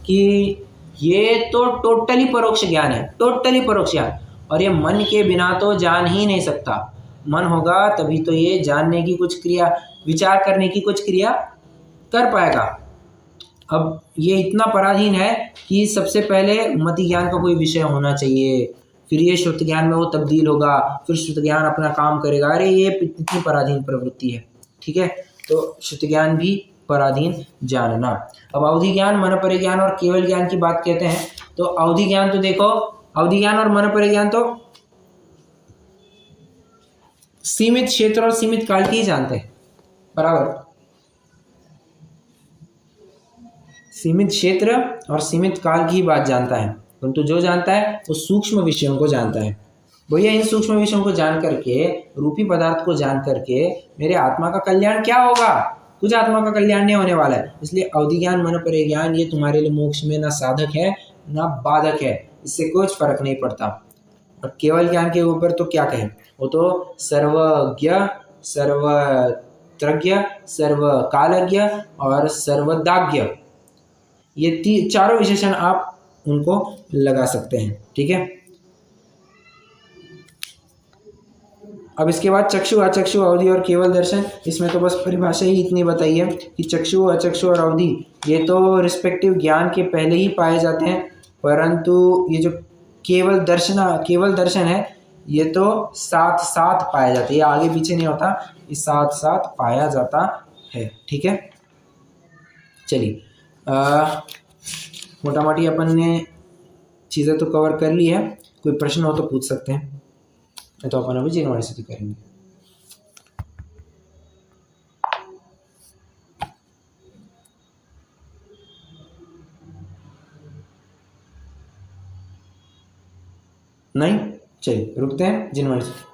A: कि ये तो टोटली परोक्ष ज्ञान है, टोटली परोक्ष ज्ञान। और ये मन के बिना तो जान ही नहीं सकता। मन होगा तभी तो ये जानने की कुछ क्रिया, विचार करने की कुछ क्रिया कर पाएगा। अब ये इतना पराधीन है कि सबसे पहले मति ज्ञान का कोई विषय होना चाहिए, फिर ये श्रुत ज्ञान में वो तब्दील होगा, फिर श्रुत ज्ञान अपना काम करेगा। अरे ये इतनी पराधीन प्रवृत्ति है। ठीक है, तो श्रुत ज्ञान भी पराधीन जानना। अब अवधि ज्ञान, मन परिज्ञान और केवल ज्ञान की बात कहते हैं। तो अवधि ज्ञान तो देखो, अवधि ज्ञान और मन परिज्ञान तो सीमित क्षेत्र और सीमित काल की ही जानते हैं, बराबर। सीमित क्षेत्र और सीमित काल की ही बात जानता है, परंतु जो जानता है वो सूक्ष्म विषयों को जानता है। भैया इन सूक्ष्म विषयों को जान करके, रूपी पदार्थ को जान करके मेरे आत्मा का कल्याण क्या होगा? कुछ आत्मा का कल्याण नहीं होने वाला है। इसलिए अवधि ज्ञान, मन परिज्ञान ये तुम्हारे लिए मोक्ष में ना साधक है ना बाधक है, इससे कुछ फर्क नहीं पड़ता। और केवल ज्ञान के ऊपर तो क्या कहें, वो तो सर्वज्ञ, सर्वत्रज्ञ, सर्वकालज्ञ और सर्वदाज्ञ, ये चारों विशेषण आप उनको लगा सकते हैं। ठीक है, अब इसके बाद चक्षु, अचक्षु, अवधि और केवल दर्शन। इसमें तो बस परिभाषा ही इतनी बताई है कि चक्षु, अचक्षु और अवधि ये तो रिस्पेक्टिव ज्ञान के पहले ही पाए जाते हैं, परंतु ये जो केवल दर्शन है ये तो साथ साथ पाया जाता है, ये आगे पीछे नहीं होता, ये साथ साथ पाया जाता है। ठीक है, चलिए मोटा मोटी अपन ने चीज़ें तो कवर कर ली है। कोई प्रश्न हो तो पूछ सकते हैं, नहीं तो अपन अभी जिनवाणी स्तुति करेंगे। नहीं, चलिए रुकते हैं, जिनवाणी स्तुति।